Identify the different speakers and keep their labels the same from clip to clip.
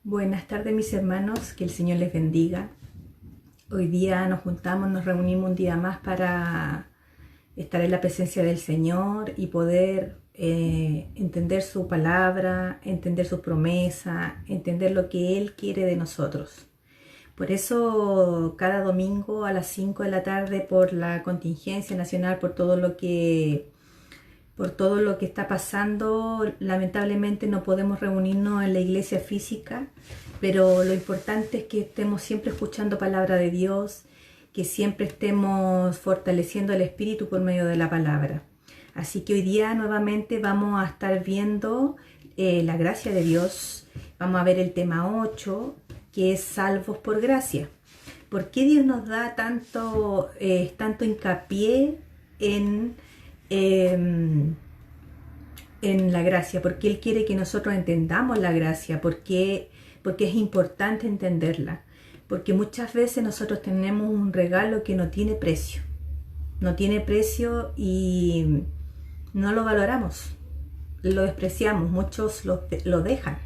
Speaker 1: Buenas tardes mis hermanos, que el Señor les bendiga. Hoy día nos juntamos, nos reunimos un día más para estar en la presencia del Señor y poder entender su palabra, entender su promesa, entender lo que Él quiere de nosotros. Por eso cada domingo a las 5 de la tarde, por la contingencia nacional, por todo lo que está pasando, lamentablemente no podemos reunirnos en la iglesia física, pero lo importante es que estemos siempre escuchando palabra de Dios, que siempre estemos fortaleciendo el espíritu por medio de la palabra. Así que hoy día nuevamente vamos a estar viendo la gracia de Dios. Vamos a ver el tema 8, que es salvos por gracia. ¿Por qué Dios nos da tanto hincapié en la gracia? Porque Él quiere que nosotros entendamos la gracia, porque es importante entenderla, porque muchas veces nosotros tenemos un regalo que no tiene precio y no lo valoramos, lo despreciamos, muchos lo dejan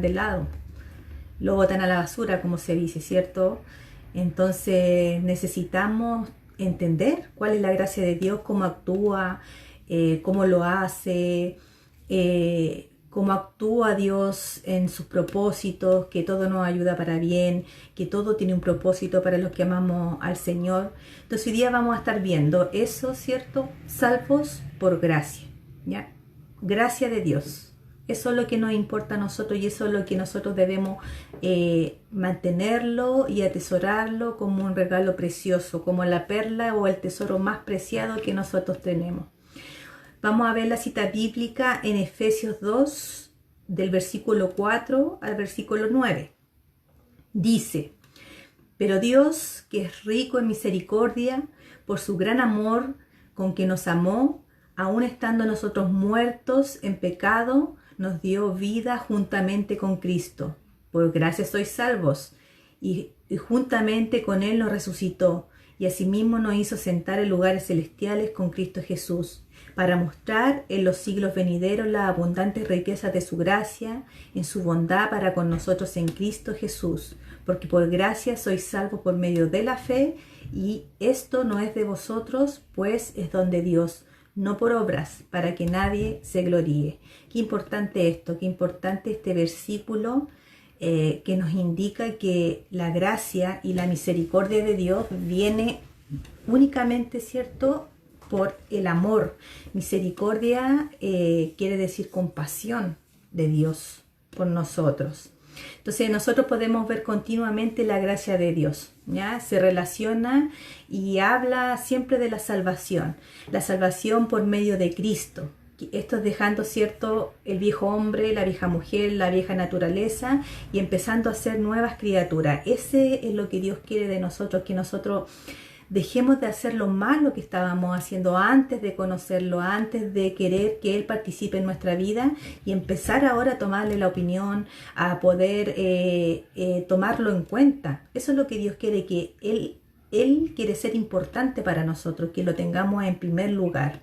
Speaker 1: de lado, lo botan a la basura, como se dice, ¿cierto? Entonces necesitamos entender cuál es la gracia de Dios, cómo actúa, cómo lo hace, cómo actúa Dios en sus propósitos, que todo nos ayuda para bien, que todo tiene un propósito para los que amamos al Señor. Entonces hoy día vamos a estar viendo eso, ¿cierto? Salvos por gracia, ¿ya? Gracia de Dios. Eso es lo que nos importa a nosotros y eso es lo que nosotros debemos mantenerlo y atesorarlo como un regalo precioso, como la perla o el tesoro más preciado que nosotros tenemos. Vamos a ver la cita bíblica en Efesios 2, del versículo 4 al versículo 9. Dice: pero Dios, que es rico en misericordia, por su gran amor con que nos amó, aun estando nosotros muertos en pecado, nos dio vida juntamente con Cristo. Por gracia sois salvos, y juntamente con Él nos resucitó, y asimismo nos hizo sentar en lugares celestiales con Cristo Jesús, para mostrar en los siglos venideros las abundantes riquezas de su gracia, en su bondad para con nosotros en Cristo Jesús. Porque por gracia sois salvos por medio de la fe, y esto no es de vosotros, pues es don de Dios, no por obras, para que nadie se gloríe. Qué importante esto, qué importante este versículo que nos indica que la gracia y la misericordia de Dios viene únicamente, ¿cierto?, por el amor. Misericordia quiere decir compasión de Dios por nosotros. Entonces nosotros podemos ver continuamente la gracia de Dios, ¿ya? Se relaciona y habla siempre de la salvación por medio de Cristo. Esto es dejando, ¿cierto?, el viejo hombre, la vieja mujer, la vieja naturaleza y empezando a ser nuevas criaturas. Ese es lo que Dios quiere de nosotros, que nosotros dejemos de hacer lo malo que estábamos haciendo antes de conocerlo, antes de querer que Él participe en nuestra vida y empezar ahora a tomarle la opinión, a poder tomarlo en cuenta. Eso es lo que Dios quiere, que Él quiere ser importante para nosotros, que lo tengamos en primer lugar.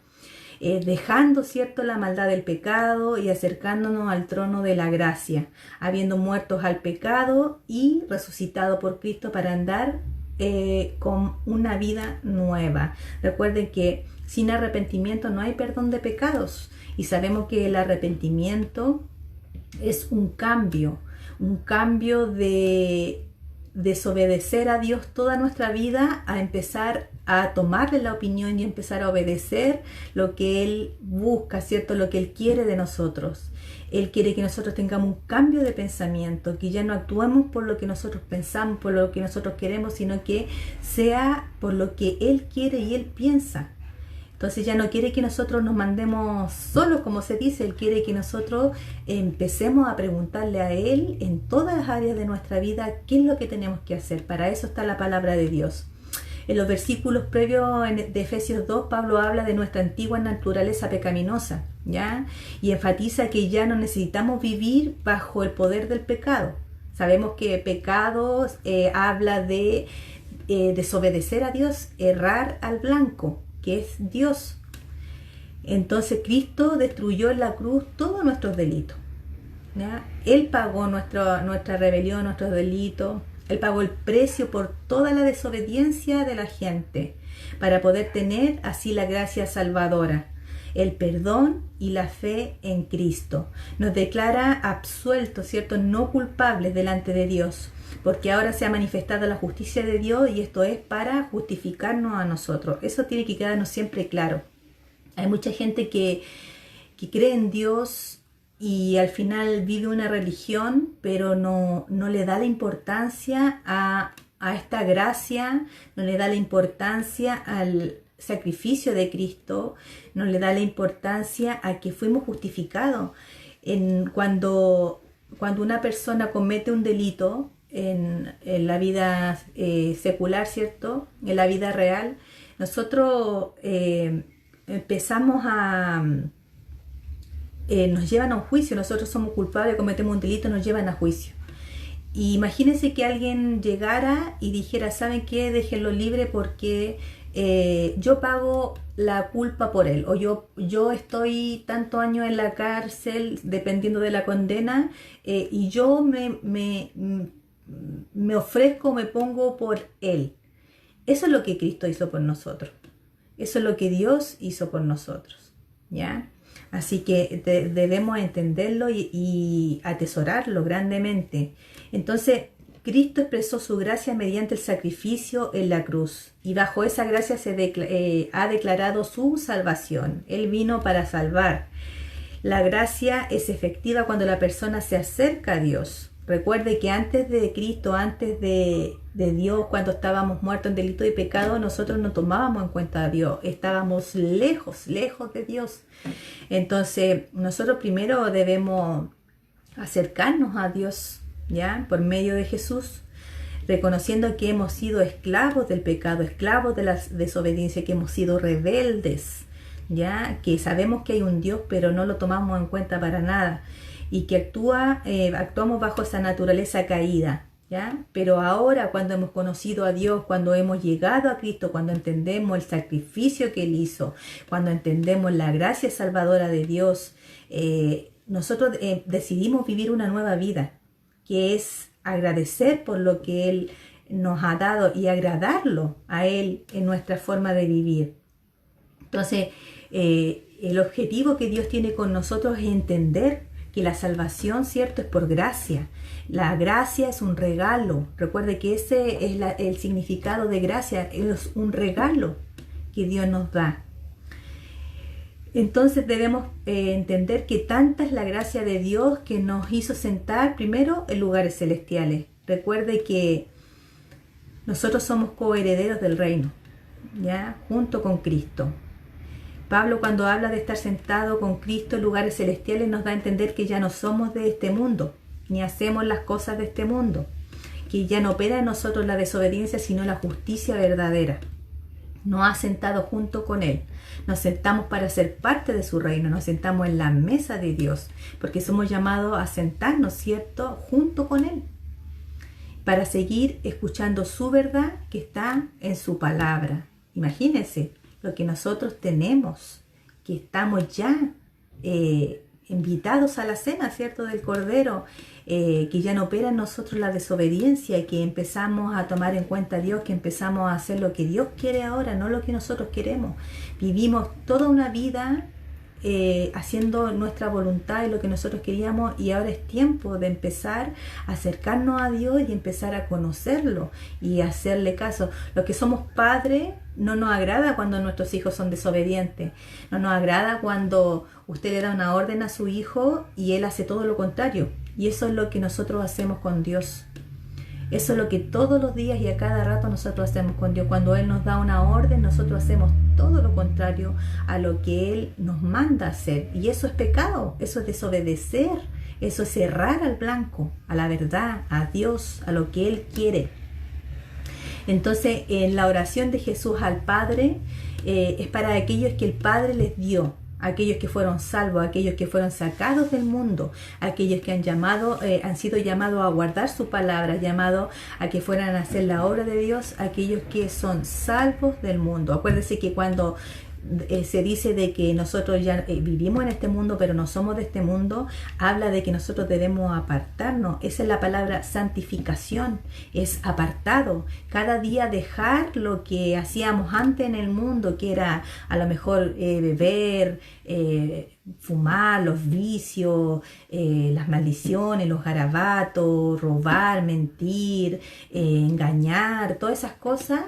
Speaker 1: Dejando, ¿cierto?, la maldad del pecado y acercándonos al trono de la gracia, habiendo muertos al pecado y resucitado por Cristo para andar con una vida nueva. Recuerden que sin arrepentimiento no hay perdón de pecados, y sabemos que el arrepentimiento es un cambio de desobedecer a Dios toda nuestra vida a empezar a tomarle la opinión y empezar a obedecer lo que Él busca, ¿cierto?, lo que Él quiere de nosotros. Él quiere que nosotros tengamos un cambio de pensamiento, que ya no actuemos por lo que nosotros pensamos, por lo que nosotros queremos, sino que sea por lo que Él quiere y Él piensa. Entonces ya no quiere que nosotros nos mandemos solos, como se dice. Él quiere que nosotros empecemos a preguntarle a Él en todas las áreas de nuestra vida qué es lo que tenemos que hacer. Para eso está la palabra de Dios. En los versículos previos de Efesios 2, Pablo habla de nuestra antigua naturaleza pecaminosa, ¿ya? Y enfatiza que ya no necesitamos vivir bajo el poder del pecado. Sabemos que pecado habla de desobedecer a Dios, errar al blanco, que es Dios. Entonces Cristo destruyó en la cruz todos nuestros delitos. ¿ya? Él pagó nuestra rebelión, nuestros delitos. Él pagó el precio por toda la desobediencia de la gente para poder tener así la gracia salvadora, el perdón y la fe en Cristo. Nos declara absueltos, ¿cierto? No culpables delante de Dios, porque ahora se ha manifestado la justicia de Dios y esto es para justificarnos a nosotros. Eso tiene que quedarnos siempre claro. Hay mucha gente que cree en Dios y al final vive una religión, pero no le da la importancia a esta gracia, no le da la importancia al sacrificio de Cristo, no le da la importancia a que fuimos justificados. Cuando una persona comete un delito en la vida secular, ¿cierto? En la vida real, nosotros empezamos a... nos llevan a un juicio, nosotros somos culpables, cometemos un delito, nos llevan a juicio. Y imagínense que alguien llegara y dijera, ¿saben qué? Déjenlo libre porque yo pago la culpa por él, o yo estoy tantos años en la cárcel, dependiendo de la condena, y yo me ofrezco, me pongo por él. Eso es lo que Cristo hizo por nosotros. Eso es lo que Dios hizo por nosotros, ¿ya? Así que debemos entenderlo y atesorarlo grandemente. Entonces, Cristo expresó su gracia mediante el sacrificio en la cruz. Y bajo esa gracia ha declarado su salvación. Él vino para salvar. La gracia es efectiva cuando la persona se acerca a Dios. Recuerde que antes de Cristo, antes de Dios, cuando estábamos muertos en delito y pecado, nosotros no tomábamos en cuenta a Dios. Estábamos lejos de Dios. Entonces, nosotros primero debemos acercarnos a Dios, ¿ya? Por medio de Jesús, reconociendo que hemos sido esclavos del pecado, esclavos de la desobediencia, que hemos sido rebeldes, ¿ya? Que sabemos que hay un Dios, pero no lo tomamos en cuenta para nada. Y que actuamos bajo esa naturaleza caída, ¿ya? Pero ahora, cuando hemos conocido a Dios, cuando hemos llegado a Cristo, cuando entendemos el sacrificio que Él hizo, cuando entendemos la gracia salvadora de Dios, nosotros decidimos vivir una nueva vida, que es agradecer por lo que Él nos ha dado y agradarlo a Él en nuestra forma de vivir. Entonces, el objetivo que Dios tiene con nosotros es entender que la salvación, ¿cierto?, es por gracia. La gracia es un regalo. Recuerde que ese es el significado de gracia. Es un regalo que Dios nos da. Entonces debemos entender que tanta es la gracia de Dios que nos hizo sentar primero en lugares celestiales. Recuerde que nosotros somos coherederos del reino, ¿ya? Junto con Cristo. Pablo, cuando habla de estar sentado con Cristo en lugares celestiales, nos da a entender que ya no somos de este mundo, ni hacemos las cosas de este mundo, que ya no opera en nosotros la desobediencia, sino la justicia verdadera. Nos ha sentado junto con Él. Nos sentamos para ser parte de su reino, nos sentamos en la mesa de Dios, porque somos llamados a sentarnos, ¿cierto?, junto con Él, para seguir escuchando su verdad que está en su palabra. Imagínense lo que nosotros tenemos, que estamos ya invitados a la cena, ¿cierto?, del Cordero, que ya no opera en nosotros la desobediencia, que empezamos a tomar en cuenta a Dios, que empezamos a hacer lo que Dios quiere ahora, no lo que nosotros queremos. Vivimos toda una vida haciendo nuestra voluntad y lo que nosotros queríamos, y ahora es tiempo de empezar a acercarnos a Dios y empezar a conocerlo y hacerle caso. Los que somos padres, no nos agrada cuando nuestros hijos son desobedientes, no nos agrada cuando usted le da una orden a su hijo y él hace todo lo contrario, y eso es lo que nosotros hacemos con Dios. Eso es lo que todos los días y a cada rato nosotros hacemos con Dios. Cuando Él nos da una orden, nosotros hacemos todo lo contrario a lo que Él nos manda hacer. Y eso es pecado, eso es desobedecer, eso es errar al blanco, a la verdad, a Dios, a lo que Él quiere. Entonces, en la oración de Jesús al Padre, es para aquellos que el Padre les dio, aquellos que fueron salvos, aquellos que fueron sacados del mundo, aquellos que han sido llamados a guardar su palabra, llamados a que fueran a hacer la obra de Dios, aquellos que son salvos del mundo. Acuérdense que cuando se dice de que nosotros ya vivimos en este mundo, pero no somos de este mundo, habla de que nosotros debemos apartarnos. Esa es la palabra santificación, es apartado. Cada día dejar lo que hacíamos antes en el mundo, que era a lo mejor beber, fumar, los vicios, las maldiciones, los garabatos, robar, mentir, engañar, todas esas cosas.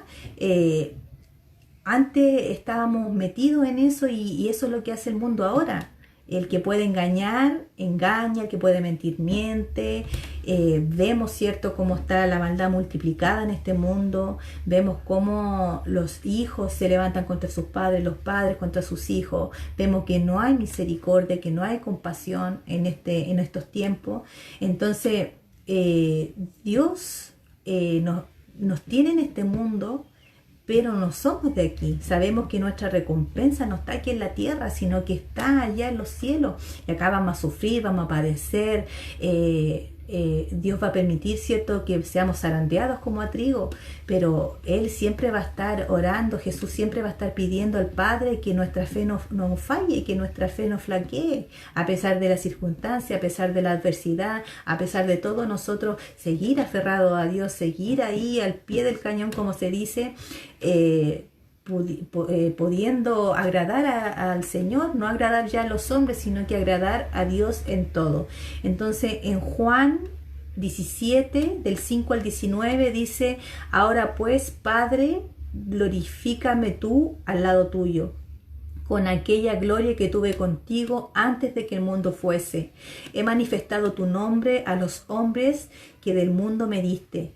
Speaker 1: Antes estábamos metidos en eso y eso es lo que hace el mundo ahora. El que puede engañar, engaña, el que puede mentir, miente. Vemos, ¿cierto?, cómo está la maldad multiplicada en este mundo. Vemos cómo los hijos se levantan contra sus padres, los padres contra sus hijos. Vemos que no hay misericordia, que no hay compasión en estos tiempos. Entonces, Dios nos tiene en este mundo, pero no somos de aquí. Sabemos que nuestra recompensa no está aquí en la tierra, sino que está allá en los cielos. Y acá vamos a sufrir, vamos a padecer. Dios va a permitir, ¿cierto?, que seamos zarandeados como a trigo, pero Él siempre va a estar orando, Jesús siempre va a estar pidiendo al Padre que nuestra fe no falle, que nuestra fe no flaquee, a pesar de la circunstancia, a pesar de la adversidad, a pesar de todo, nosotros seguir aferrados a Dios, seguir ahí al pie del cañón, como se dice, pudiendo agradar al Señor, no agradar ya a los hombres, sino que agradar a Dios en todo. Entonces en Juan 17, del 5 al 19 dice: ahora pues, Padre, glorifícame tú al lado tuyo, con aquella gloria que tuve contigo antes de que el mundo fuese. He manifestado tu nombre a los hombres que del mundo me diste.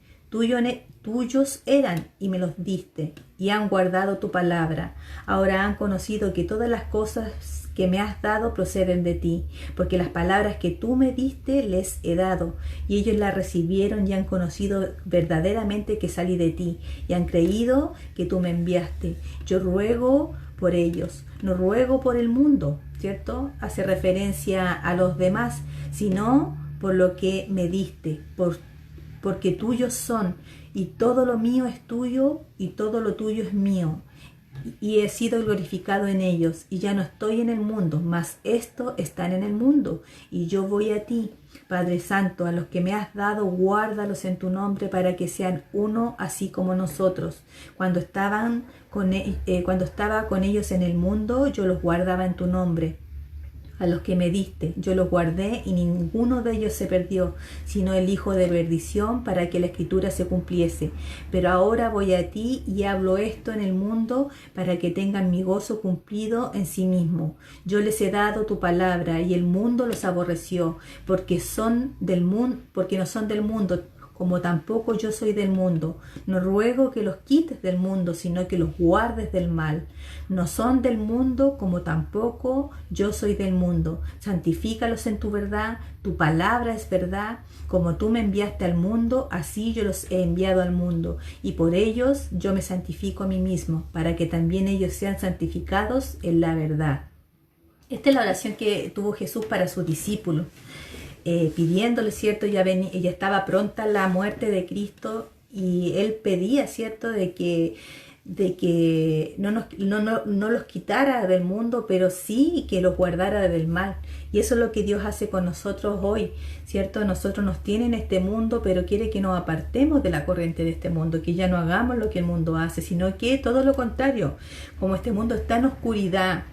Speaker 1: Tuyos eran y me los diste, y han guardado tu palabra. Ahora han conocido que todas las cosas que me has dado proceden de ti, porque las palabras que tú me diste les he dado, y ellos las recibieron y han conocido verdaderamente que salí de ti, y han creído que tú me enviaste. Yo ruego por ellos, no ruego por el mundo, ¿cierto? Hace referencia a los demás, sino por lo que me diste, porque tuyos son, y todo lo mío es tuyo, y todo lo tuyo es mío, y he sido glorificado en ellos, y ya no estoy en el mundo, mas estos están en el mundo, y yo voy a ti. Padre Santo, a los que me has dado, guárdalos en tu nombre, para que sean uno, así como nosotros. Cuando estaba con ellos en el mundo, yo los guardaba en tu nombre. A los que me diste, yo los guardé, y ninguno de ellos se perdió, sino el hijo de perdición, para que la escritura se cumpliese. Pero ahora voy a ti y hablo esto en el mundo, para que tengan mi gozo cumplido en sí mismo. Yo les he dado tu palabra, y el mundo los aborreció, porque no son del mundo, como tampoco yo soy del mundo. No ruego que los quites del mundo, sino que los guardes del mal. No son del mundo, como tampoco yo soy del mundo. Santifícalos en tu verdad, tu palabra es verdad. Como tú me enviaste al mundo, así yo los he enviado al mundo. Y por ellos yo me santifico a mí mismo, para que también ellos sean santificados en la verdad. Esta es la oración que tuvo Jesús para sus discípulos. Pidiéndole, ¿cierto? Ya estaba pronta la muerte de Cristo, y Él pedía, ¿cierto?, de que no los quitara del mundo, pero sí que los guardara del mal. Y eso es lo que Dios hace con nosotros hoy, ¿cierto? Nosotros nos tiene en este mundo, pero quiere que nos apartemos de la corriente de este mundo, que ya no hagamos lo que el mundo hace, sino que todo lo contrario. Como este mundo está en oscuridad,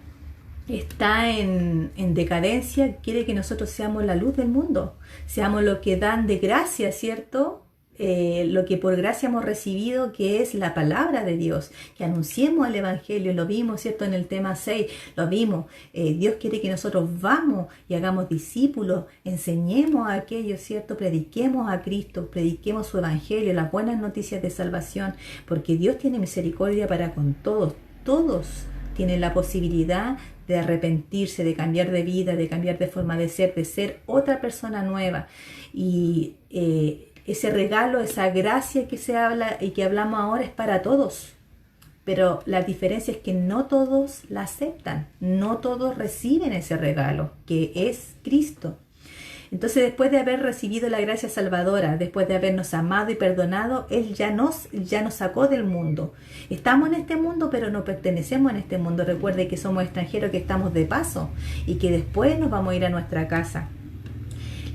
Speaker 1: está en decadencia, quiere que nosotros seamos la luz del mundo, seamos lo que dan de gracia, ¿cierto? Lo que por gracia hemos recibido, que es la palabra de Dios, que anunciemos el Evangelio. Lo vimos, ¿cierto?, en el tema 6, lo vimos. Dios quiere que nosotros vamos y hagamos discípulos, enseñemos a aquellos, ¿cierto?, prediquemos a Cristo, prediquemos su Evangelio, las buenas noticias de salvación, porque Dios tiene misericordia para con todos. Todos tienen la posibilidad de arrepentirse, de cambiar de vida, de cambiar de forma de ser otra persona nueva. Y ese regalo, esa gracia que se habla y que hablamos ahora, es para todos. Pero la diferencia es que no todos la aceptan, no todos reciben ese regalo, que es Cristo. Entonces, después de haber recibido la gracia salvadora, después de habernos amado y perdonado, Él ya nos sacó del mundo. Estamos en este mundo, pero no pertenecemos en este mundo. Recuerde que somos extranjeros, que estamos de paso y que después nos vamos a ir a nuestra casa.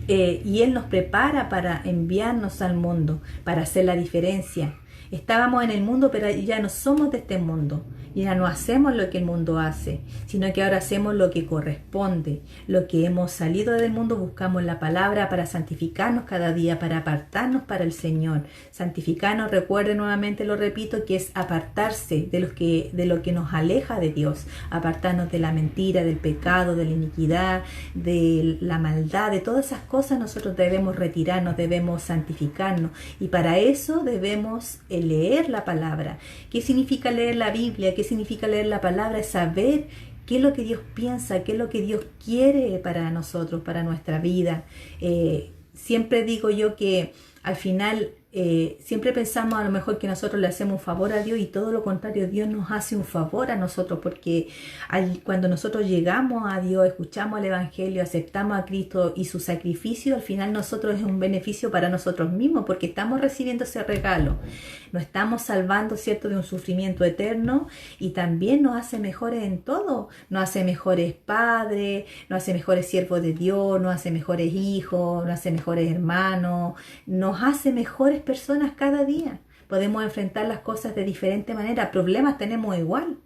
Speaker 1: Y Él nos prepara para enviarnos al mundo, para hacer la diferencia. Estábamos en el mundo, pero ya no somos de este mundo. Ya no hacemos lo que el mundo hace, sino que ahora hacemos lo que corresponde. Lo que hemos salido del mundo, buscamos la palabra para santificarnos cada día, para apartarnos para el Señor. Santificarnos, recuerde nuevamente, lo repito, que es apartarse de lo que nos aleja de Dios. Apartarnos de la mentira, del pecado, de la iniquidad, de la maldad, de todas esas cosas nosotros debemos retirarnos, debemos santificarnos. Y para eso debemos leer la palabra. ¿Qué significa leer la Biblia? ¿Qué significa leer la palabra? Es saber qué es lo que Dios piensa, qué es lo que Dios quiere para nosotros, para nuestra vida. Siempre digo yo que al final siempre pensamos a lo mejor que nosotros le hacemos un favor a Dios, y todo lo contrario, Dios nos hace un favor a nosotros, porque cuando nosotros llegamos a Dios, escuchamos el Evangelio, aceptamos a Cristo y su sacrificio, al final nosotros es un beneficio para nosotros mismos, porque estamos recibiendo ese regalo. Nos estamos salvando, ¿cierto?, de un sufrimiento eterno, y también nos hace mejores en todo. Nos hace mejores padres, nos hace mejores siervos de Dios, nos hace mejores hijos, nos hace mejores hermanos, nos hace mejores personas cada día. Podemos enfrentar las cosas de diferente manera. Problemas tenemos igual.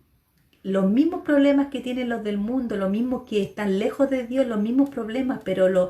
Speaker 1: Los mismos problemas que tienen los del mundo, los mismos que están lejos de Dios, los mismos problemas, pero los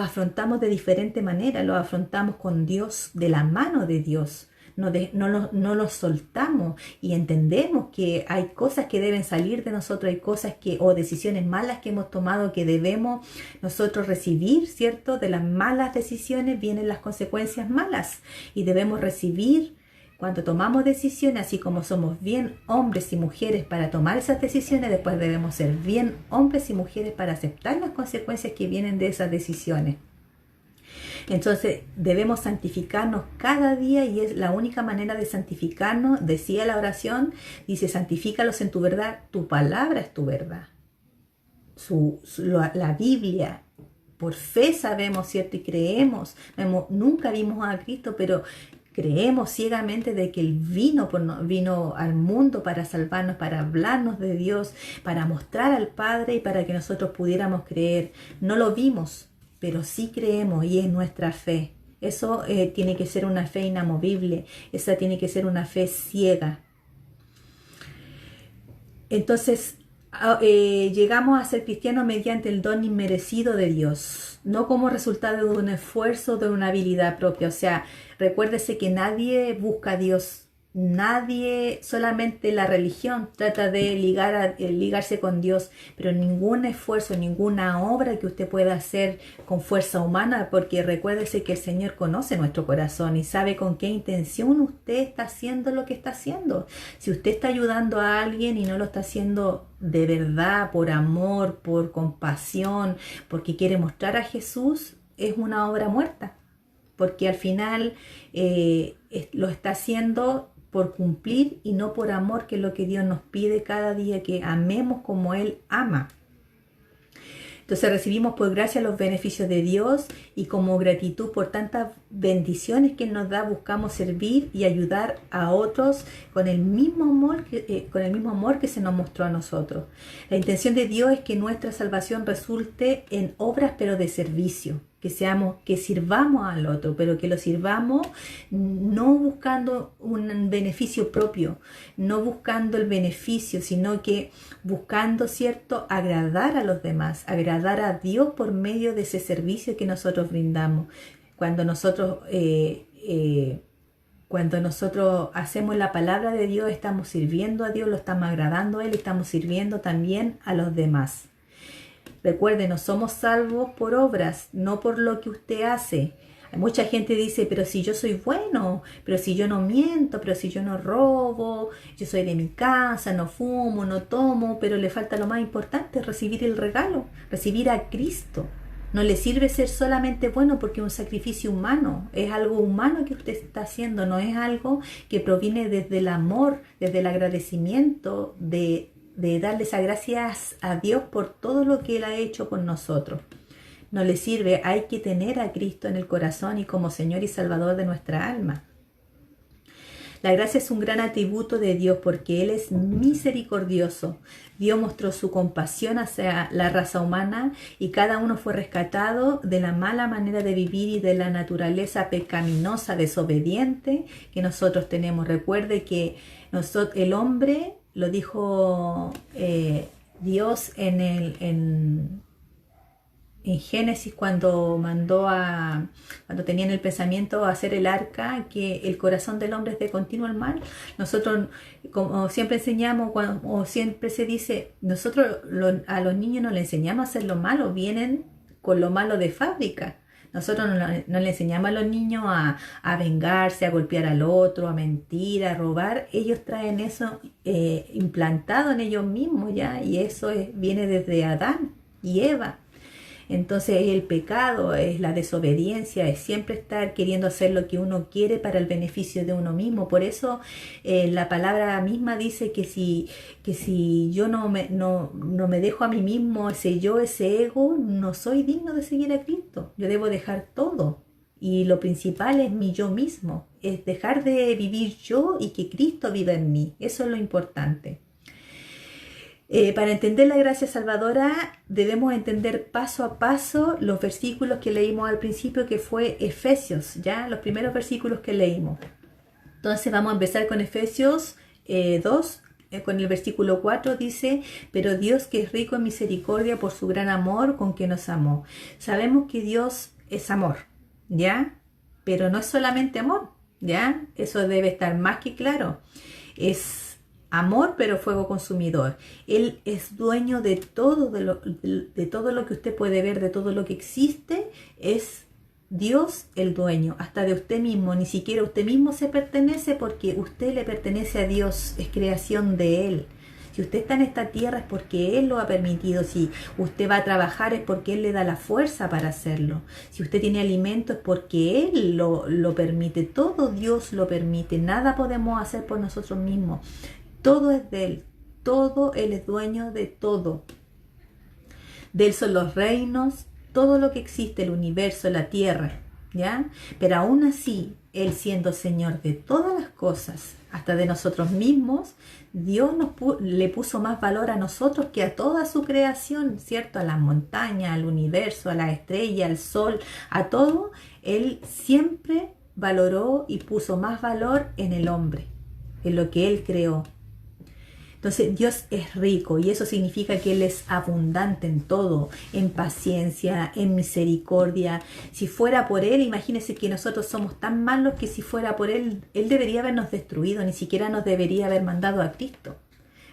Speaker 1: afrontamos de diferente manera. Los afrontamos con Dios, de la mano de Dios. No los soltamos y entendemos que hay cosas que deben salir de nosotros, hay cosas o decisiones malas que hemos tomado que debemos nosotros recibir, ¿cierto? De las malas decisiones vienen las consecuencias malas, y debemos recibir cuando tomamos decisiones, así como somos bien hombres y mujeres para tomar esas decisiones, después debemos ser bien hombres y mujeres para aceptar las consecuencias que vienen de esas decisiones. Entonces debemos santificarnos cada día, y es la única manera de santificarnos. Decía la oración, dice: santifícalos en tu verdad, tu palabra es tu verdad. La Biblia, por fe sabemos, ¿cierto? Y creemos, nunca vimos a Cristo, pero creemos ciegamente de que Él vino al mundo para salvarnos, para hablarnos de Dios, para mostrar al Padre y para que nosotros pudiéramos creer. No lo vimos, pero sí creemos, y es nuestra fe. Eso tiene que ser una fe inamovible, esa tiene que ser una fe ciega. Entonces, llegamos a ser cristianos mediante el don inmerecido de Dios, no como resultado de un esfuerzo, de una habilidad propia. O sea, recuérdese que nadie busca a Dios. Nadie, solamente la religión trata de ligarse con Dios, pero ningún esfuerzo, ninguna obra que usted pueda hacer con fuerza humana, porque recuérdese que el Señor conoce nuestro corazón y sabe con qué intención usted está haciendo lo que está haciendo. Si usted está ayudando a alguien y no lo está haciendo de verdad, por amor, por compasión, porque quiere mostrar a Jesús, es una obra muerta, porque al final lo está haciendo por cumplir y no por amor, que es lo que Dios nos pide cada día, que amemos como Él ama. Entonces recibimos por gracia los beneficios de Dios, y como gratitud por tantas bendiciones que Él nos da, buscamos servir y ayudar a otros con el mismo amor que se nos mostró a nosotros. La intención de Dios es que nuestra salvación resulte en obras, pero de servicio. Que sirvamos al otro, pero que lo sirvamos no buscando un beneficio propio, no buscando el beneficio, sino que buscando, ¿cierto?, agradar a los demás, agradar a Dios por medio de ese servicio que nosotros brindamos. Cuando nosotros hacemos la palabra de Dios, estamos sirviendo a Dios, lo estamos agradando a Él, estamos sirviendo también a los demás. Recuerden, no somos salvos por obras, no por lo que usted hace. Mucha gente dice: pero si yo soy bueno, pero si yo no miento, pero si yo no robo, yo soy de mi casa, no fumo, no tomo, pero le falta lo más importante: recibir el regalo, recibir a Cristo. No le sirve ser solamente bueno porque es un sacrificio humano, es algo humano que usted está haciendo, no es algo que proviene desde el amor, desde el agradecimiento, de darles las gracias a Dios por todo lo que Él ha hecho con nosotros. no le sirve. Hay que tener a Cristo en el corazón y como Señor y Salvador de nuestra alma. La gracia es un gran atributo de Dios porque Él es misericordioso. Dios mostró su compasión hacia la raza humana y cada uno fue rescatado de la mala manera de vivir y de la naturaleza pecaminosa, desobediente que nosotros tenemos. Recuerde que el hombre, lo dijo Dios en Génesis cuando cuando tenían el pensamiento a hacer el arca, que el corazón del hombre es de continuo el mal. Nosotros, como siempre enseñamos, o siempre se dice, nosotros a los niños no les enseñamos a hacer lo malo, vienen con lo malo de fábrica. Nosotros no le enseñamos a los niños a vengarse, a golpear al otro, a mentir, a robar. Ellos traen eso implantado en ellos mismos ya, y eso viene desde Adán y Eva. Entonces el pecado es la desobediencia, es siempre estar queriendo hacer lo que uno quiere para el beneficio de uno mismo. Por eso la palabra misma dice que si yo no me dejo a mí mismo, ese ego, no soy digno de seguir a Cristo. Yo debo dejar todo. Y lo principal es mi yo mismo, es dejar de vivir yo y que Cristo viva en mí. Eso es lo importante. Para entender la gracia salvadora debemos entender paso a paso los versículos que leímos al principio, que fue Efesios, ya los primeros versículos que leímos. Entonces vamos a empezar con Efesios 2, con el versículo 4 dice: pero Dios, que es rico en misericordia por su gran amor con que nos amó. Sabemos que Dios es amor, ¿ya? Pero no es solamente amor, ¿ya? Eso debe estar más que claro. Es amor, pero fuego consumidor. Él es dueño de todo, de todo lo que usted puede ver, de todo lo que existe. Es Dios el dueño, hasta de usted mismo. Ni siquiera usted mismo se pertenece, porque usted le pertenece a Dios, es creación de Él. Si usted está en esta tierra es porque Él lo ha permitido. Si usted va a trabajar es porque Él le da la fuerza para hacerlo. Si usted tiene alimento es porque Él lo permite. Todo Dios lo permite. Nada podemos hacer por nosotros mismos. Todo es de Él, todo Él es dueño de todo. De Él son los reinos, todo lo que existe, el universo, la tierra, ¿ya? Pero aún así, Él siendo Señor de todas las cosas, hasta de nosotros mismos, Dios le puso más valor a nosotros que a toda su creación, ¿cierto? A las montañas, al universo, a las estrellas, al sol, a todo. Él siempre valoró y puso más valor en el hombre, en lo que Él creó. Entonces Dios es rico y eso significa que Él es abundante en todo, en paciencia, en misericordia. Si fuera por Él, imagínense que nosotros somos tan malos que si fuera por Él, Él debería habernos destruido, ni siquiera nos debería haber mandado a Cristo.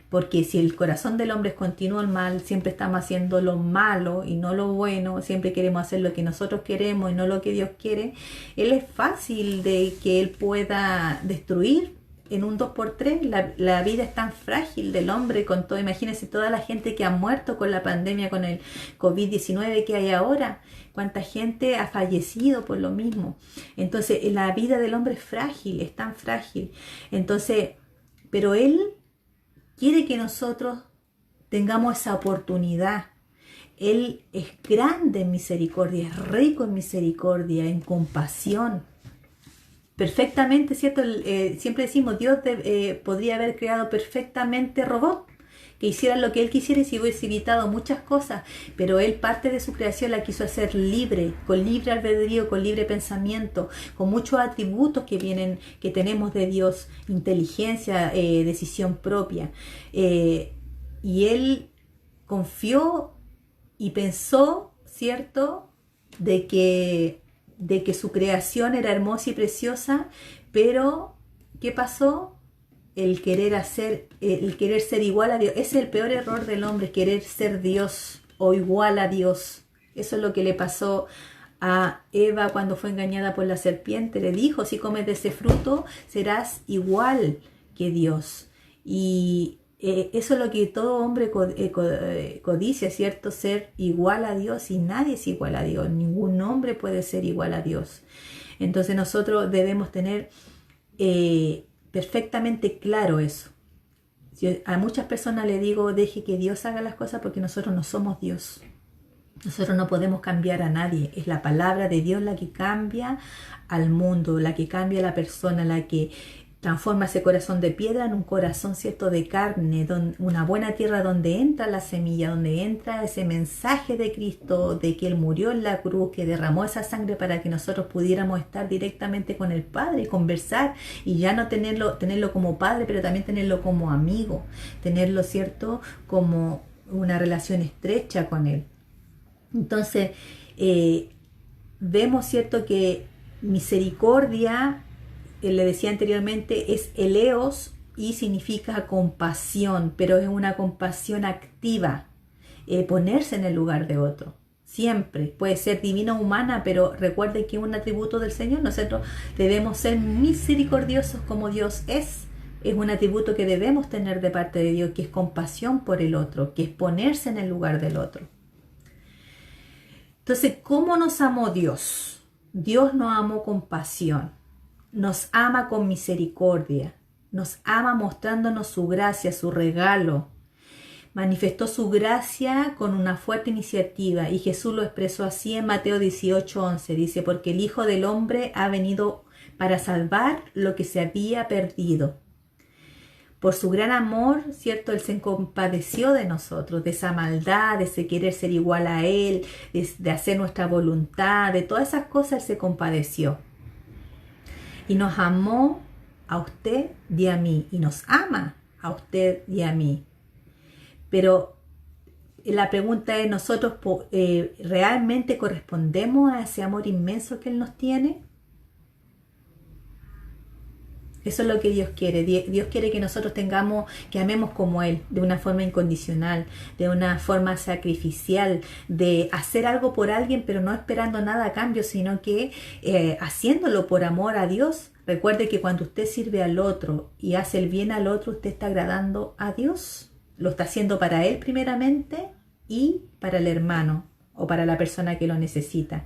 Speaker 1: Porque si el corazón del hombre es continuo el mal, siempre estamos haciendo lo malo y no lo bueno, siempre queremos hacer lo que nosotros queremos y no lo que Dios quiere, Él es fácil de que Él pueda destruir. En un 2x3, la vida es tan frágil del hombre con todo. Imagínense toda la gente que ha muerto con la pandemia, con el COVID-19 que hay ahora. Cuánta gente ha fallecido por lo mismo. Entonces, la vida del hombre es frágil, es tan frágil. Entonces, pero Él quiere que nosotros tengamos esa oportunidad. Él es grande en misericordia, es rico en misericordia, en compasión. Perfectamente, ¿cierto? Siempre decimos, Dios podría haber creado perfectamente robots que hicieran lo que Él quisiera y se hubiese evitado muchas cosas, pero Él parte de su creación la quiso hacer libre, con libre albedrío, con libre pensamiento, con muchos atributos que tenemos de Dios: inteligencia, decisión propia. Y Él confió y pensó, ¿cierto?, de que su creación era hermosa y preciosa, pero ¿qué pasó? El querer ser igual a Dios. Ese es el peor error del hombre, querer ser Dios o igual a Dios. Eso es lo que le pasó a Eva cuando fue engañada por la serpiente. Le dijo: si comes de ese fruto serás igual que Dios. Y eso es lo que todo hombre codicia, ¿cierto? Ser igual a Dios, y nadie es igual a Dios. Ningún hombre puede ser igual a Dios. Entonces nosotros debemos tener perfectamente claro eso. A muchas personas le digo: deje que Dios haga las cosas, porque nosotros no somos Dios. Nosotros no podemos cambiar a nadie. Es la palabra de Dios la que cambia al mundo, la que cambia a la persona, la que transforma ese corazón de piedra en un corazón, ¿cierto?, de carne, una buena tierra donde entra la semilla, donde entra ese mensaje de Cristo, de que Él murió en la cruz, que derramó esa sangre para que nosotros pudiéramos estar directamente con el Padre y conversar, y ya no tenerlo como Padre, pero también tenerlo como amigo, tenerlo, ¿cierto?, como una relación estrecha con Él. Entonces, vemos, ¿cierto?, que misericordia, le decía anteriormente, es eleos y significa compasión, pero es una compasión activa, ponerse en el lugar de otro. Siempre puede ser divina o humana, pero recuerden que es un atributo del Señor. Nosotros debemos ser misericordiosos como Dios es. Es un atributo que debemos tener de parte de Dios, que es compasión por el otro, que es ponerse en el lugar del otro. Entonces, ¿cómo nos amó Dios? Dios nos amó con pasión, nos ama con misericordia, nos ama mostrándonos su gracia, su regalo. Manifestó su gracia con una fuerte iniciativa y Jesús lo expresó así en Mateo 18:11. Dice, porque el Hijo del Hombre ha venido para salvar lo que se había perdido. Por su gran amor, ¿cierto? Él se compadeció de nosotros, de esa maldad, de ese querer ser igual a Él, de hacer nuestra voluntad, de todas esas cosas Él se compadeció. Y nos amó a usted y a mí, y nos ama a usted y a mí. Pero la pregunta es, ¿nosotros realmente correspondemos a ese amor inmenso que Él nos tiene? Eso es lo que Dios quiere. Dios quiere que nosotros que amemos como Él, de una forma incondicional, de una forma sacrificial, de hacer algo por alguien, pero no esperando nada a cambio, sino que haciéndolo por amor a Dios. Recuerde que cuando usted sirve al otro y hace el bien al otro, usted está agradando a Dios. Lo está haciendo para Él primeramente y para el hermano o para la persona que lo necesita.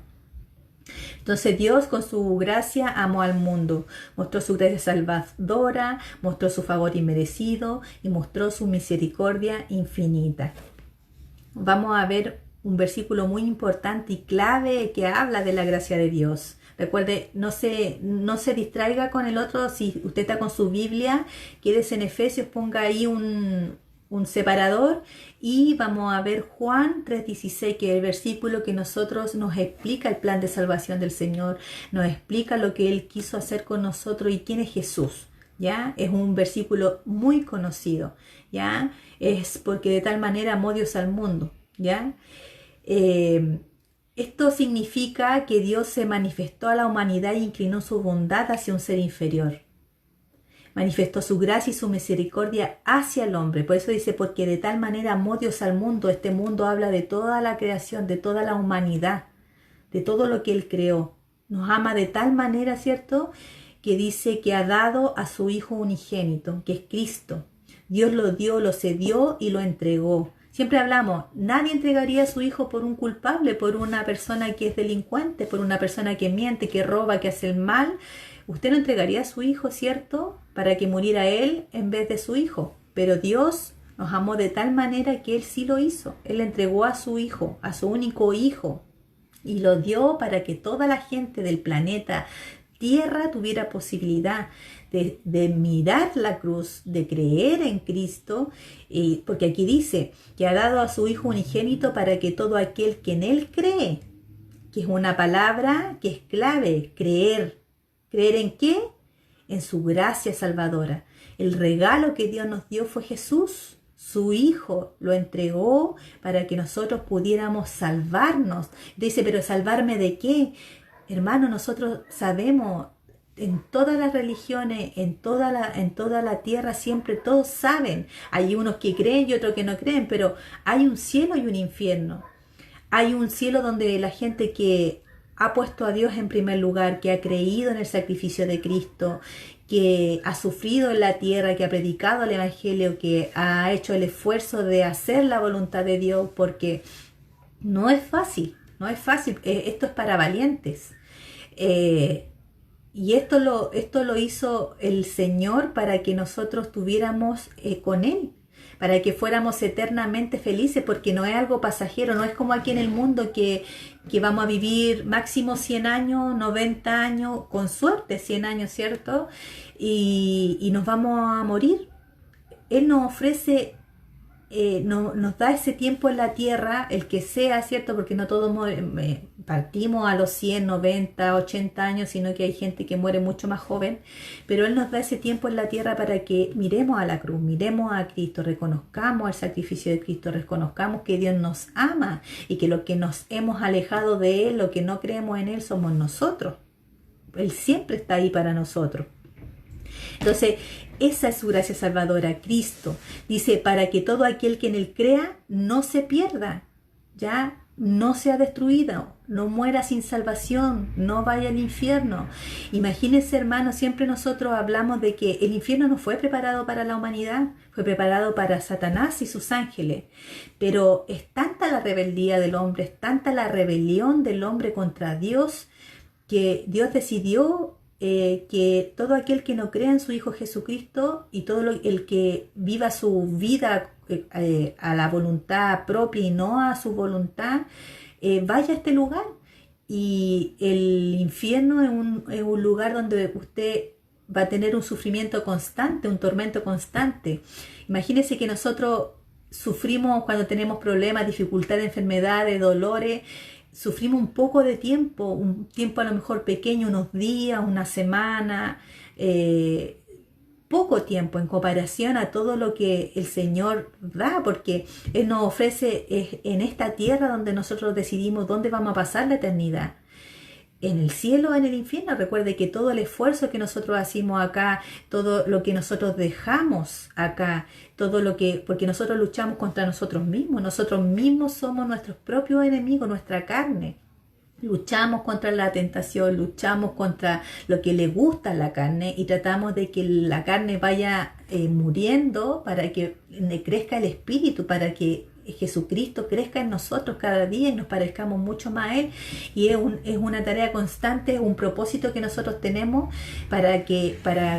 Speaker 1: Entonces Dios con su gracia amó al mundo, mostró su gracia salvadora, mostró su favor inmerecido y mostró su misericordia infinita. Vamos a ver un versículo muy importante y clave que habla de la gracia de Dios. Recuerde, no se distraiga con el otro. Si usted está con su Biblia, quédese en Efesios, ponga ahí un separador y vamos a ver Juan 3:16, que es el versículo que nos explica el plan de salvación del Señor, nos explica lo que Él quiso hacer con nosotros y quién es Jesús. ¿Ya? Es un versículo muy conocido, ¿ya? Es porque de tal manera amó Dios al mundo, ¿ya? Esto significa que Dios se manifestó a la humanidad e inclinó su bondad hacia un ser inferior. Manifestó su gracia y su misericordia hacia el hombre. Por eso dice, porque de tal manera amó Dios al mundo. Este mundo habla de toda la creación, de toda la humanidad, de todo lo que Él creó. Nos ama de tal manera, ¿cierto?, que dice que ha dado a su Hijo unigénito, que es Cristo. Dios lo dio, lo cedió y lo entregó. Siempre hablamos, nadie entregaría a su hijo por un culpable, por una persona que es delincuente, por una persona que miente, que roba, que hace el mal. Usted no entregaría a su hijo, ¿cierto?, para que muriera él en vez de su hijo. Pero Dios nos amó de tal manera que Él sí lo hizo. Él entregó a su hijo, a su único hijo, y lo dio para que toda la gente del planeta Tierra tuviera posibilidad de mirar la cruz, de creer en Cristo, porque aquí dice que ha dado a su Hijo unigénito para que todo aquel que en Él cree, que es una palabra que es clave, creer. ¿Creer en qué? En su gracia salvadora. El regalo que Dios nos dio fue Jesús. Su Hijo lo entregó para que nosotros pudiéramos salvarnos. Dice, pero ¿salvarme de qué? Hermano, nosotros sabemos, en todas las religiones, en toda la tierra, siempre todos saben. Hay unos que creen y otros que no creen, pero hay un cielo y un infierno. Hay un cielo donde la gente que ha puesto a Dios en primer lugar, que ha creído en el sacrificio de Cristo, que ha sufrido en la tierra, que ha predicado el Evangelio, que ha hecho el esfuerzo de hacer la voluntad de Dios, porque no es fácil, esto es para valientes. Y esto lo hizo el Señor para que nosotros tuviéramos con Él, para que fuéramos eternamente felices, porque no es algo pasajero, no es como aquí en el mundo que vamos a vivir máximo 100 años, 90 años, con suerte 100 años, ¿cierto? Y nos vamos a morir. Él nos ofrece, nos da ese tiempo en la tierra, el que sea, ¿cierto? Porque no todos partimos a los 100, 90, 80 años, sino que hay gente que muere mucho más joven, pero Él nos da ese tiempo en la tierra para que miremos a la cruz, miremos a Cristo, reconozcamos el sacrificio de Cristo, reconozcamos que Dios nos ama y que lo que nos hemos alejado de Él, lo que no creemos en Él, somos nosotros. Él siempre está ahí para nosotros. Entonces, esa es su gracia salvadora, Cristo. Dice, para que todo aquel que en Él crea no se pierda, ya no sea destruido, no muera sin salvación, no vaya al infierno. Imagínense, hermanos, siempre nosotros hablamos de que el infierno no fue preparado para la humanidad, fue preparado para Satanás y sus ángeles. Pero es tanta la rebeldía del hombre, es tanta la rebelión del hombre contra Dios, que Dios decidió que todo aquel que no crea en su Hijo Jesucristo y el que viva su vida a la voluntad propia y no a su voluntad, vaya a este lugar. Y el infierno es un lugar donde usted va a tener un sufrimiento constante, un tormento constante. Imagínense que nosotros sufrimos cuando tenemos problemas, dificultades, enfermedades, dolores. Sufrimos un poco de tiempo, un tiempo a lo mejor pequeño, unos días, una semana, poco tiempo en comparación a todo lo que el Señor da, porque Él nos ofrece en esta tierra donde nosotros decidimos dónde vamos a pasar la eternidad. En el cielo o en el infierno. Recuerde que todo el esfuerzo que nosotros hacemos acá, todo lo que nosotros dejamos acá, porque nosotros luchamos contra nosotros mismos somos nuestros propios enemigos, nuestra carne. Luchamos contra la tentación, luchamos contra lo que le gusta a la carne y tratamos de que la carne vaya muriendo para que crezca el espíritu, para que Jesucristo crezca en nosotros cada día y nos parezcamos mucho más a Él. Y es una tarea constante, un propósito que nosotros tenemos para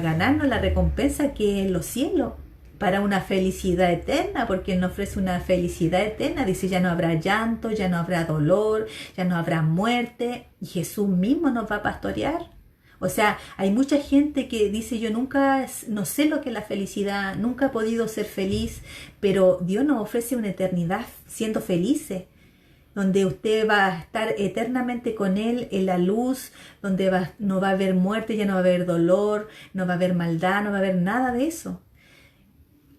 Speaker 1: ganarnos la recompensa que es los cielos, para una felicidad eterna, porque Él nos ofrece una felicidad eterna. Dice, ya no habrá llanto, ya no habrá dolor, ya no habrá muerte, y Jesús mismo nos va a pastorear. O sea, hay mucha gente que dice, yo no sé lo que es la felicidad, nunca he podido ser feliz, pero Dios nos ofrece una eternidad siendo felices, donde usted va a estar eternamente con Él en la luz, donde no va a haber muerte, ya no va a haber dolor, no va a haber maldad, no va a haber nada de eso.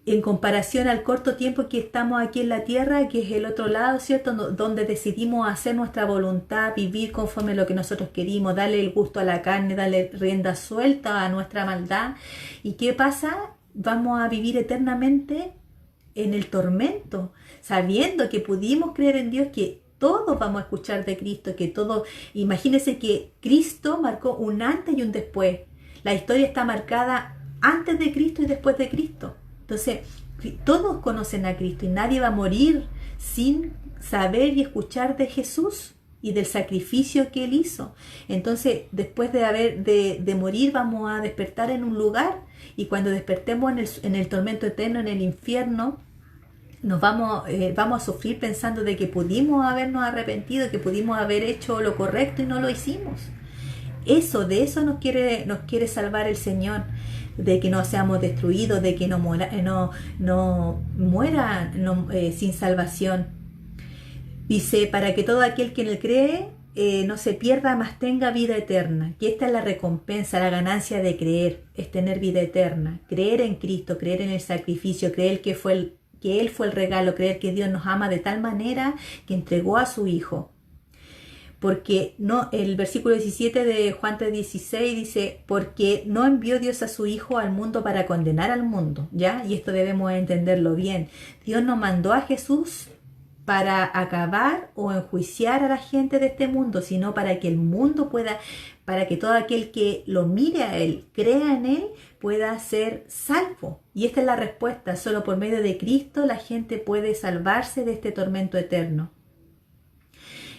Speaker 1: En comparación al corto tiempo que estamos aquí en la tierra, que es el otro lado, ¿cierto? Donde decidimos hacer nuestra voluntad, vivir conforme a lo que nosotros querimos, darle el gusto a la carne, darle rienda suelta a nuestra maldad. ¿Y qué pasa? Vamos a vivir eternamente en el tormento, sabiendo que pudimos creer en Dios, que todos vamos a escuchar de Cristo, que todos, imagínense que Cristo marcó un antes y un después. La historia está marcada antes de Cristo y después de Cristo. Entonces, todos conocen a Cristo y nadie va a morir sin saber y escuchar de Jesús y del sacrificio que Él hizo. Entonces, después de morir, vamos a despertar en un lugar, y cuando despertemos en el tormento eterno, en el infierno, vamos a sufrir pensando de que pudimos habernos arrepentido, que pudimos haber hecho lo correcto y no lo hicimos. De eso nos quiere salvar el Señor, de que no seamos destruidos, de que no muera sin salvación. Dice, para que todo aquel que en Él cree no se pierda, mas tenga vida eterna. Que esta es la recompensa, la ganancia de creer, es tener vida eterna. Creer en Cristo, creer en el sacrificio, creer que Él fue el regalo, creer que Dios nos ama de tal manera que entregó a su Hijo. Porque el versículo 17 de Juan 3:16 dice, porque no envió Dios a su Hijo al mundo para condenar al mundo, ¿ya? Y esto debemos entenderlo bien. Dios no mandó a Jesús para acabar o enjuiciar a la gente de este mundo, sino para que el mundo para que todo aquel que lo mire a Él, crea en Él, pueda ser salvo. Y esta es la respuesta, solo por medio de Cristo la gente puede salvarse de este tormento eterno.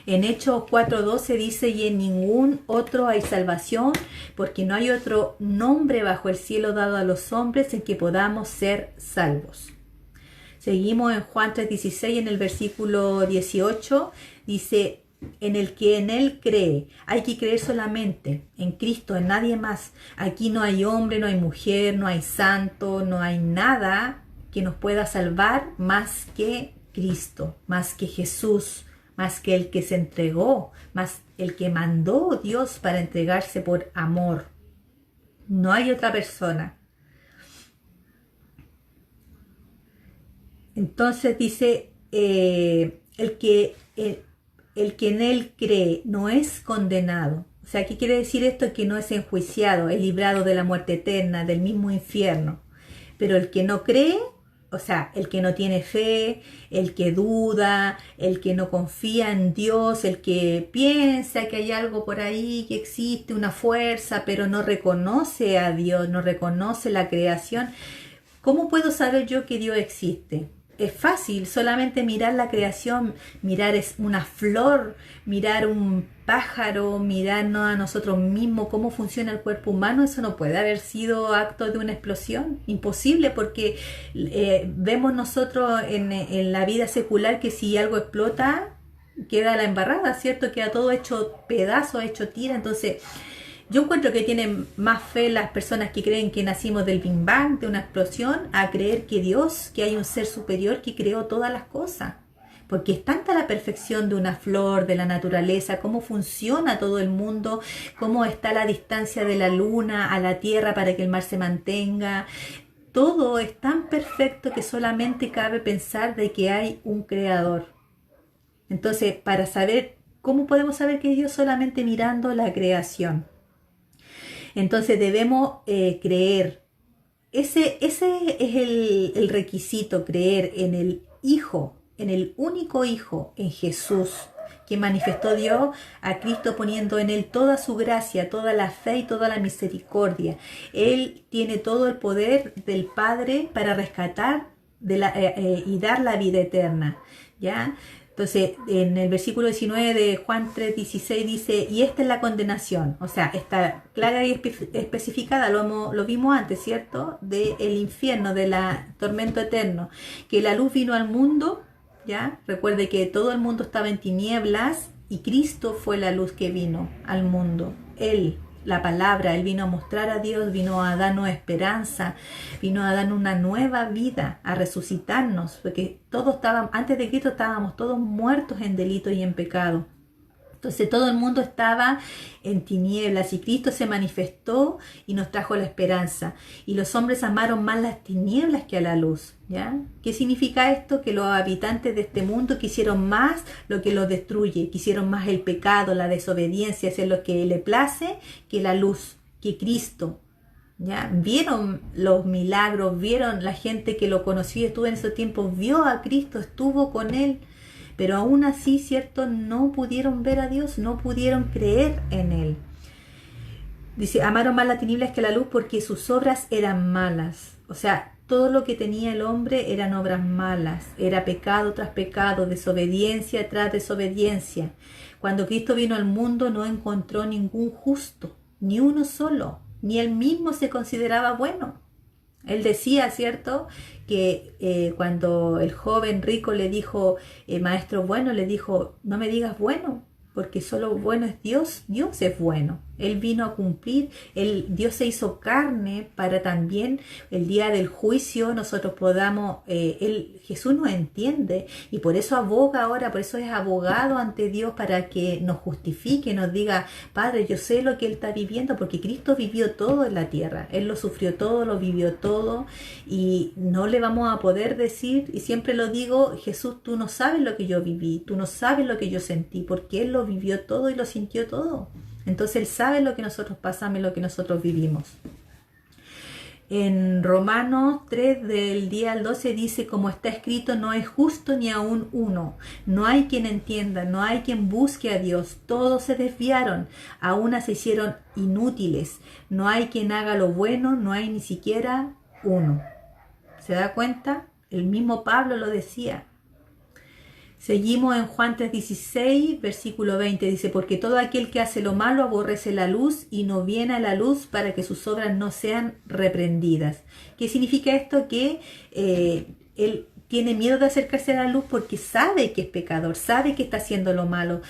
Speaker 1: En Hechos 4:12 dice, y en ningún otro hay salvación, porque no hay otro nombre bajo el cielo dado a los hombres en que podamos ser salvos. Seguimos en Juan 3:16, en el versículo 18, dice, en el que en él cree. Hay que creer solamente en Cristo, en nadie más. Aquí no hay hombre, no hay mujer, no hay santo, no hay nada que nos pueda salvar más que Cristo, más que Jesús, más que el que se entregó, más el que mandó Dios para entregarse por amor. No hay otra persona. Entonces dice, el que en él cree no es condenado. O sea, ¿qué quiere decir esto? Que no es enjuiciado, es librado de la muerte eterna, del mismo infierno. Pero el que no cree, o sea, el que no tiene fe, el que duda, el que no confía en Dios, el que piensa que hay algo por ahí, que existe una fuerza, pero no reconoce a Dios, no reconoce la creación. ¿Cómo puedo saber yo que Dios existe? Es fácil, solamente mirar la creación, mirar una flor, mirar un pájaro, mirarnos a nosotros mismos, cómo funciona el cuerpo humano. Eso no puede haber sido acto de una explosión, imposible, porque vemos nosotros en la vida secular que si algo explota, queda la embarrada, ¿cierto? Queda todo hecho pedazos, hecho tira. Entonces, yo encuentro que tienen más fe las personas que creen que nacimos del Big Bang, de una explosión, a creer que Dios, que hay un ser superior que creó todas las cosas. Porque es tanta la perfección de una flor, de la naturaleza, cómo funciona todo el mundo, cómo está la distancia de la luna a la tierra para que el mar se mantenga. Todo es tan perfecto que solamente cabe pensar de que hay un creador. Entonces, para saber, ¿cómo podemos saber que es Dios? Solamente mirando la creación. Entonces debemos creer. Ese es el requisito, creer en el Hijo, en el único Hijo, en Jesús, que manifestó Dios a Cristo poniendo en Él toda su gracia, toda la fe y toda la misericordia. Él tiene todo el poder del Padre para rescatar y dar la vida eterna, ¿ya? Entonces, en el versículo 19 de Juan 3:16 dice, y esta es la condenación, o sea, está clara y especificada, lo vimos antes, ¿cierto? Del infierno, del tormento eterno, que la luz vino al mundo, ¿ya? Recuerde que todo el mundo estaba en tinieblas y Cristo fue la luz que vino al mundo, Él. La palabra, Él vino a mostrar a Dios, vino a darnos esperanza, vino a darnos una nueva vida, a resucitarnos, porque todos estábamos, antes de Cristo estábamos todos muertos en delito y en pecado. Entonces todo el mundo estaba en tinieblas y Cristo se manifestó y nos trajo la esperanza. Y los hombres amaron más las tinieblas que a la luz, ¿ya? ¿Qué significa esto? Que los habitantes de este mundo quisieron más lo que los destruye, quisieron más el pecado, la desobediencia, hacer lo que le place, que la luz, que Cristo. ¿Ya? Vieron los milagros, vieron la gente que lo conocía, estuvo en esos tiempos, vio a Cristo, estuvo con Él. Pero aún así, ¿cierto? No pudieron ver a Dios, no pudieron creer en Él. Dice, amaron más las tinieblas que la luz porque sus obras eran malas. O sea, todo lo que tenía el hombre eran obras malas. Era pecado tras pecado, desobediencia tras desobediencia. Cuando Cristo vino al mundo no encontró ningún justo, ni uno solo, ni Él mismo se consideraba bueno. Él decía, ¿cierto?, que cuando el joven rico le dijo, maestro bueno, le dijo, no me digas bueno, porque solo bueno es Dios, Dios es bueno. Él vino a cumplir, Dios se hizo carne para también el día del juicio nosotros podamos, Jesús nos entiende y por eso aboga ahora, por eso es abogado ante Dios para que nos justifique, nos diga, Padre, yo sé lo que Él está viviendo porque Cristo vivió todo en la tierra, Él lo sufrió todo, lo vivió todo y no le vamos a poder decir, y siempre lo digo, Jesús, tú no sabes lo que yo viví, tú no sabes lo que yo sentí, porque Él lo vivió todo y lo sintió todo. Entonces Él sabe lo que nosotros pasamos y lo que nosotros vivimos. En Romanos 3 del 10 al 12 dice, como está escrito, no es justo ni aún uno. No hay quien entienda, no hay quien busque a Dios. Todos se desviaron, a una se hicieron inútiles. No hay quien haga lo bueno, no hay ni siquiera uno. ¿Se da cuenta? El mismo Pablo lo decía. Seguimos en Juan 3:16, versículo 20, dice, porque todo aquel que hace lo malo aborrece la luz y no viene a la luz para que sus obras no sean reprendidas. ¿Qué significa esto? Que tiene miedo de acercarse a la luz porque sabe que es pecador, sabe que está haciendo lo malo,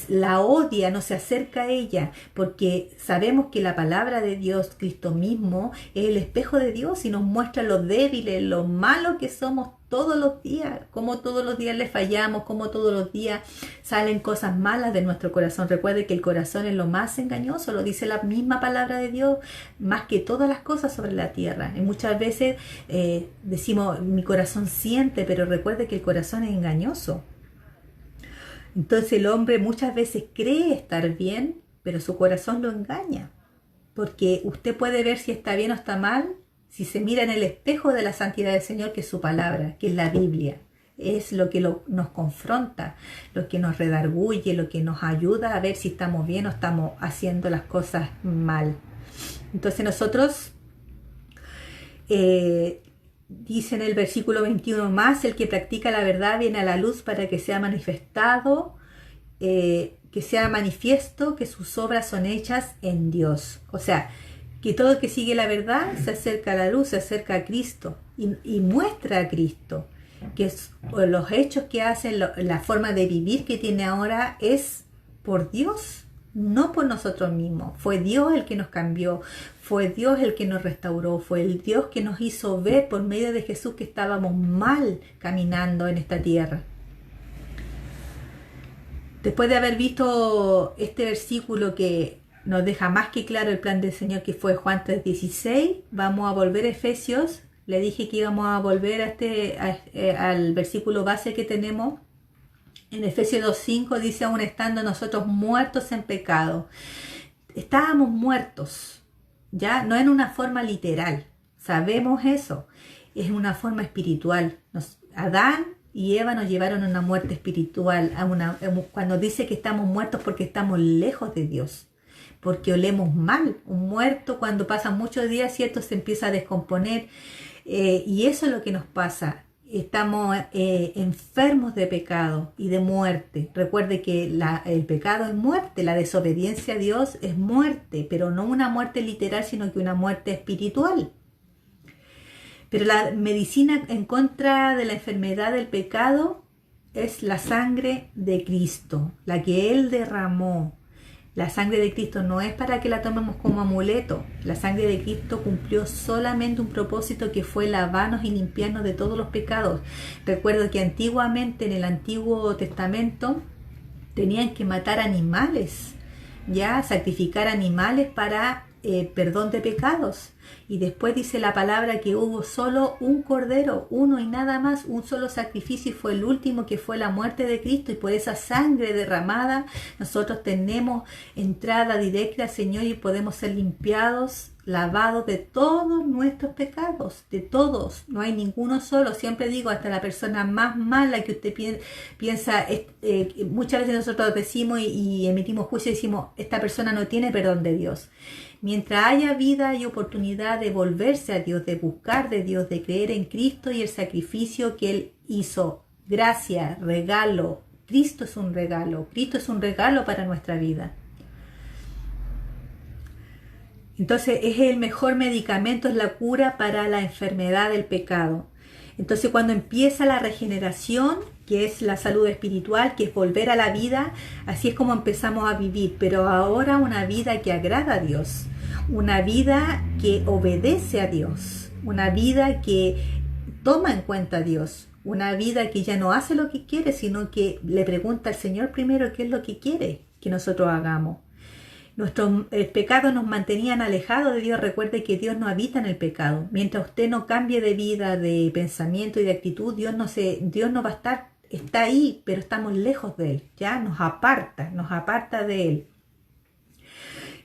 Speaker 1: la odia, no se acerca a ella, porque sabemos que la palabra de Dios, Cristo mismo, es el espejo de Dios y nos muestra lo débiles, lo malo que somos todos los días, cómo todos los días le fallamos, cómo todos los días salen cosas malas de nuestro corazón. Recuerde que el corazón es lo más engañoso, lo dice la misma palabra de Dios, más que todas las cosas sobre la tierra. Y muchas veces decimos, mi corazón siente, pero recuerde que el corazón es engañoso. Entonces el hombre muchas veces cree estar bien, pero su corazón lo engaña. Porque usted puede ver si está bien o está mal, si se mira en el espejo de la santidad del Señor, que es su palabra, que es la Biblia. Es lo que nos confronta, lo que nos redarguye, lo que nos ayuda a ver si estamos bien o estamos haciendo las cosas mal. Entonces nosotros, dice en el versículo 21, más el que practica la verdad viene a la luz para que sea manifestado, que sea manifiesto que sus obras son hechas en Dios. O sea, que todo el que sigue la verdad se acerca a la luz, se acerca a Cristo y muestra a Cristo. Que los hechos que hacen, la forma de vivir que tiene ahora es por Dios, no por nosotros mismos. Fue Dios el que nos cambió, fue Dios el que nos restauró, fue el Dios que nos hizo ver por medio de Jesús que estábamos mal caminando en esta tierra. Después de haber visto este versículo que nos deja más que claro el plan del Señor, que fue Juan 3:16, vamos a volver a Efesios. Le dije que íbamos a volver al versículo base que tenemos. En Efesios 2:5 dice, aún estando nosotros muertos en pecado. Estábamos muertos, ya no en una forma literal, sabemos eso, es una forma espiritual. Adán y Eva nos llevaron a una muerte espiritual, cuando dice que estamos muertos porque estamos lejos de Dios. Porque olemos mal. Un muerto cuando pasan muchos días, ¿cierto?, se empieza a descomponer. Y eso es lo que nos pasa. Estamos enfermos de pecado y de muerte. Recuerde que el pecado es muerte, la desobediencia a Dios es muerte, pero no una muerte literal, sino que una muerte espiritual. Pero la medicina en contra de la enfermedad del pecado es la sangre de Cristo, la que Él derramó. La sangre de Cristo no es para que la tomemos como amuleto. La sangre de Cristo cumplió solamente un propósito, que fue lavarnos y limpiarnos de todos los pecados. Recuerdo que antiguamente, en el Antiguo Testamento, tenían que matar animales, ya sacrificar animales para perdón de pecados. Y después dice la palabra que hubo solo un cordero, uno y nada más, un solo sacrificio, y fue el último, que fue la muerte de Cristo. Y por esa sangre derramada nosotros tenemos entrada directa al Señor y podemos ser limpiados, lavados de todos nuestros pecados, de todos, no hay ninguno solo. Siempre digo, hasta la persona más mala que usted piensa, muchas veces nosotros decimos y emitimos juicio y decimos, esta persona no tiene perdón de Dios. Mientras haya vida y oportunidad de volverse a Dios, de buscar de Dios, de creer en Cristo y el sacrificio que Él hizo, gracia, regalo. Cristo es un regalo para nuestra vida. Entonces es el mejor medicamento, es la cura para la enfermedad del pecado. Entonces cuando empieza la regeneración, que es la salud espiritual, que es volver a la vida, así es como empezamos a vivir, pero ahora una vida que agrada a Dios, una vida que obedece a Dios, una vida que toma en cuenta a Dios, una vida que ya no hace lo que quiere, sino que le pregunta al Señor primero qué es lo que quiere que nosotros hagamos. Nuestros pecados nos mantenían alejados de Dios. Recuerde que Dios no habita en el pecado. Mientras usted no cambie de vida, de pensamiento y de actitud, Dios no va a estar, está ahí, pero estamos lejos de Él. Ya nos aparta de Él.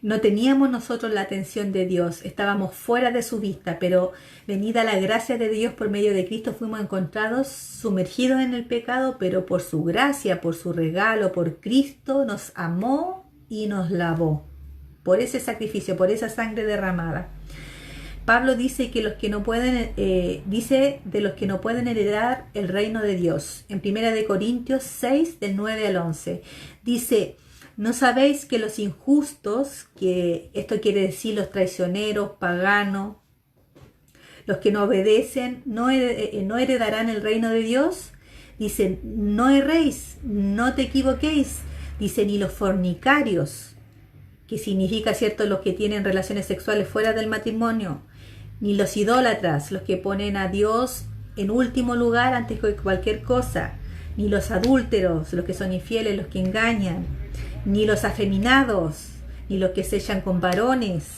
Speaker 1: No teníamos nosotros la atención de Dios, estábamos fuera de su vista, pero venida la gracia de Dios por medio de Cristo, fuimos encontrados sumergidos en el pecado, pero por su gracia, por su regalo, por Cristo nos amó y nos lavó por ese sacrificio, por esa sangre derramada. Pablo dice que de los que no pueden heredar el reino de Dios. En 1 Corintios 6, del 9 al 11, dice: ¿no sabéis que los injustos, que esto quiere decir los traicioneros, paganos, Los que no obedecen no heredarán el reino de Dios. Dice, no erréis, no te equivoquéis. Dice, ni los fornicarios, que significa, ¿cierto?, los que tienen relaciones sexuales fuera del matrimonio, ni los idólatras, los que ponen a Dios en último lugar antes que cualquier cosa, ni los adúlteros, los que son infieles, los que engañan, ni los afeminados, ni los que se echan con varones,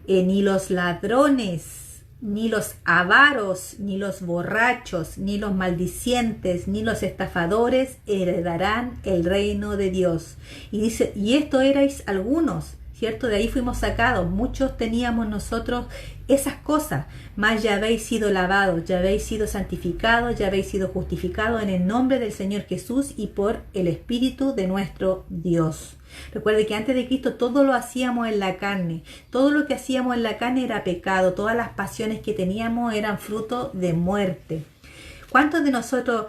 Speaker 1: ni los ladrones, ni los avaros, ni los borrachos, ni los maldicientes, ni los estafadores heredarán el reino de Dios. Y dice, y esto erais algunos, ¿cierto? De ahí fuimos sacados. Muchos teníamos nosotros esas cosas, mas ya habéis sido lavados, ya habéis sido santificados, ya habéis sido justificados en el nombre del Señor Jesús y por el Espíritu de nuestro Dios. Recuerde que antes de Cristo todo lo hacíamos en la carne. Todo lo que hacíamos en la carne era pecado. Todas las pasiones que teníamos eran fruto de muerte. ¿Cuántos de nosotros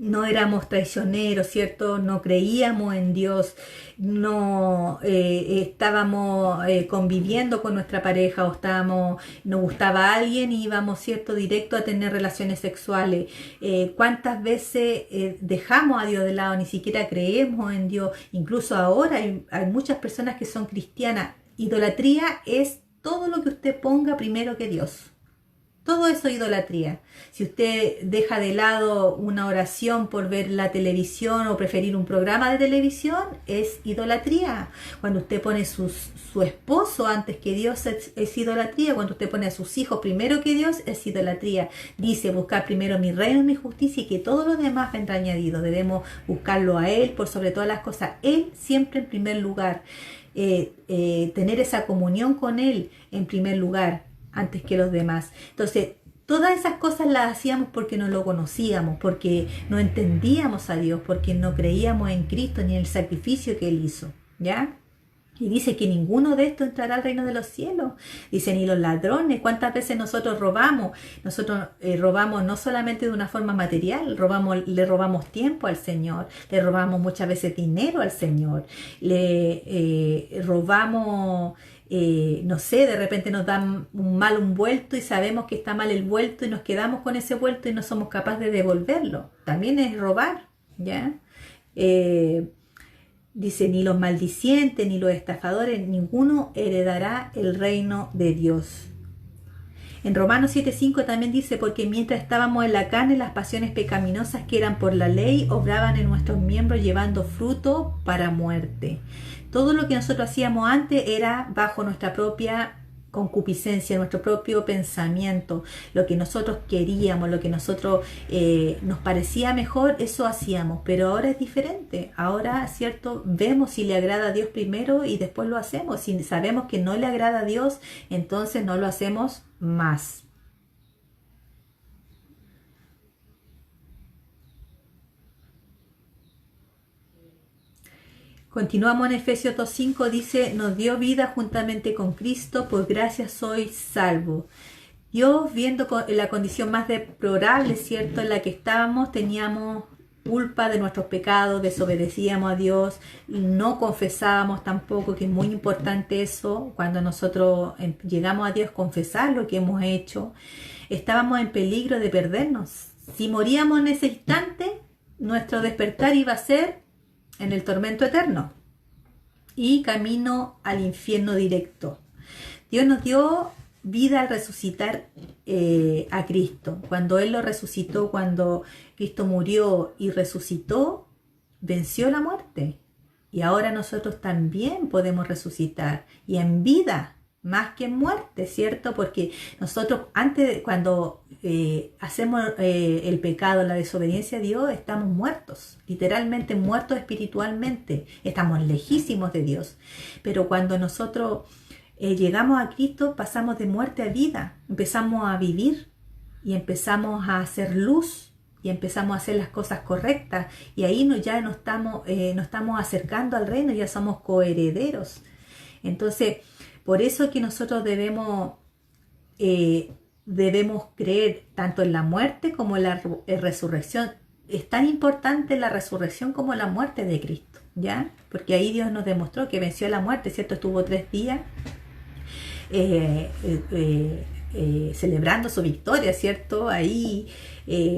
Speaker 1: no éramos traicioneros, ¿cierto? No creíamos en Dios, no estábamos conviviendo con nuestra pareja o nos gustaba alguien y íbamos, ¿cierto?, directo a tener relaciones sexuales. ¿Cuántas veces dejamos a Dios de lado? Ni siquiera creemos en Dios. Incluso ahora hay muchas personas que son cristianas. Idolatría es todo lo que usted ponga primero que Dios. Todo eso es idolatría. Si usted deja de lado una oración por ver la televisión o preferir un programa de televisión, es idolatría. Cuando usted pone su esposo antes que Dios, es idolatría. Cuando usted pone a sus hijos primero que Dios, es idolatría. Dice, buscar primero mi reino y mi justicia y que todo lo demás vendrá añadido. Debemos buscarlo a Él por sobre todas las cosas. Él siempre en primer lugar. Tener esa comunión con Él en primer lugar, antes que los demás. Entonces, todas esas cosas las hacíamos porque no lo conocíamos, porque no entendíamos a Dios, porque no creíamos en Cristo ni en el sacrificio que Él hizo, ¿ya? Y dice que ninguno de estos entrará al reino de los cielos. Dice, ni los ladrones. ¿Cuántas veces nosotros robamos? Nosotros robamos no solamente de una forma material, le robamos tiempo al Señor, le robamos muchas veces dinero al Señor, le robamos... no sé, de repente nos dan un vuelto y sabemos que está mal el vuelto y nos quedamos con ese vuelto y no somos capaces de devolverlo. También es robar, ¿ya? Dice, ni los maldicientes, ni los estafadores, ninguno heredará el reino de Dios. En Romanos 7:5 también dice, porque mientras estábamos en la carne, las pasiones pecaminosas que eran por la ley obraban en nuestros miembros llevando fruto para muerte. Todo lo que nosotros hacíamos antes era bajo nuestra propia concupiscencia, nuestro propio pensamiento, lo que nosotros queríamos, lo que nosotros nos parecía mejor, eso hacíamos, pero ahora es diferente. Ahora, ¿cierto?, vemos si le agrada a Dios primero y después lo hacemos. Si sabemos que no le agrada a Dios, entonces no lo hacemos más. Continuamos en Efesios 2:5, dice, nos dio vida juntamente con Cristo, por gracia sois salvos. Dios, viendo la condición más deplorable, ¿cierto?, en la que estábamos, teníamos culpa de nuestros pecados, desobedecíamos a Dios, no confesábamos tampoco, que es muy importante eso, cuando nosotros llegamos a Dios, confesar lo que hemos hecho. Estábamos en peligro de perdernos. Si moríamos en ese instante, nuestro despertar iba a ser en el tormento eterno y camino al infierno directo. Dios nos dio vida al resucitar a Cristo. Cuando Él lo resucitó, cuando Cristo murió y resucitó, venció la muerte. Y ahora nosotros también podemos resucitar y en vida, más que en muerte, ¿cierto? Porque nosotros antes, cuando hacemos el pecado, la desobediencia a Dios, estamos muertos, literalmente muertos espiritualmente, estamos lejísimos de Dios. Pero cuando nosotros llegamos a Cristo, pasamos de muerte a vida, empezamos a vivir y empezamos a hacer luz y empezamos a hacer las cosas correctas y ahí ya nos estamos acercando al reino, ya somos coherederos. Entonces, por eso es que nosotros debemos creer tanto en la muerte como en la resurrección. Es tan importante la resurrección como la muerte de Cristo, ¿ya? Porque ahí Dios nos demostró que venció la muerte, ¿cierto? Estuvo 3 días celebrando su victoria, ¿cierto? Ahí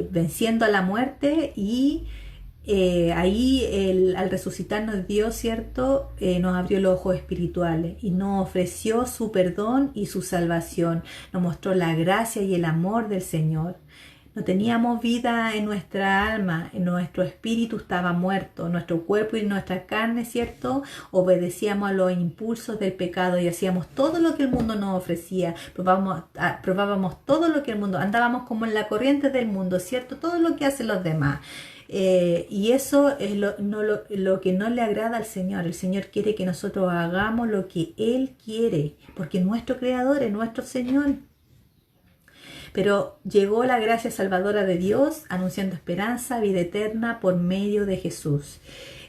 Speaker 1: venciendo a la muerte y al resucitarnos Dios, ¿cierto? Nos abrió los ojos espirituales y nos ofreció su perdón y su salvación. Nos mostró la gracia y el amor del Señor. No teníamos vida en nuestra alma, en nuestro espíritu estaba muerto, nuestro cuerpo y nuestra carne, ¿cierto? Obedecíamos a los impulsos del pecado y hacíamos todo lo que el mundo nos ofrecía, probábamos todo lo que el mundo, andábamos como en la corriente del mundo, ¿cierto? Todo lo que hacen los demás. Y eso es lo que no le agrada al Señor. El Señor quiere que nosotros hagamos lo que Él quiere, porque es nuestro Creador, es nuestro Señor. Pero llegó la gracia salvadora de Dios, anunciando esperanza, vida eterna por medio de Jesús.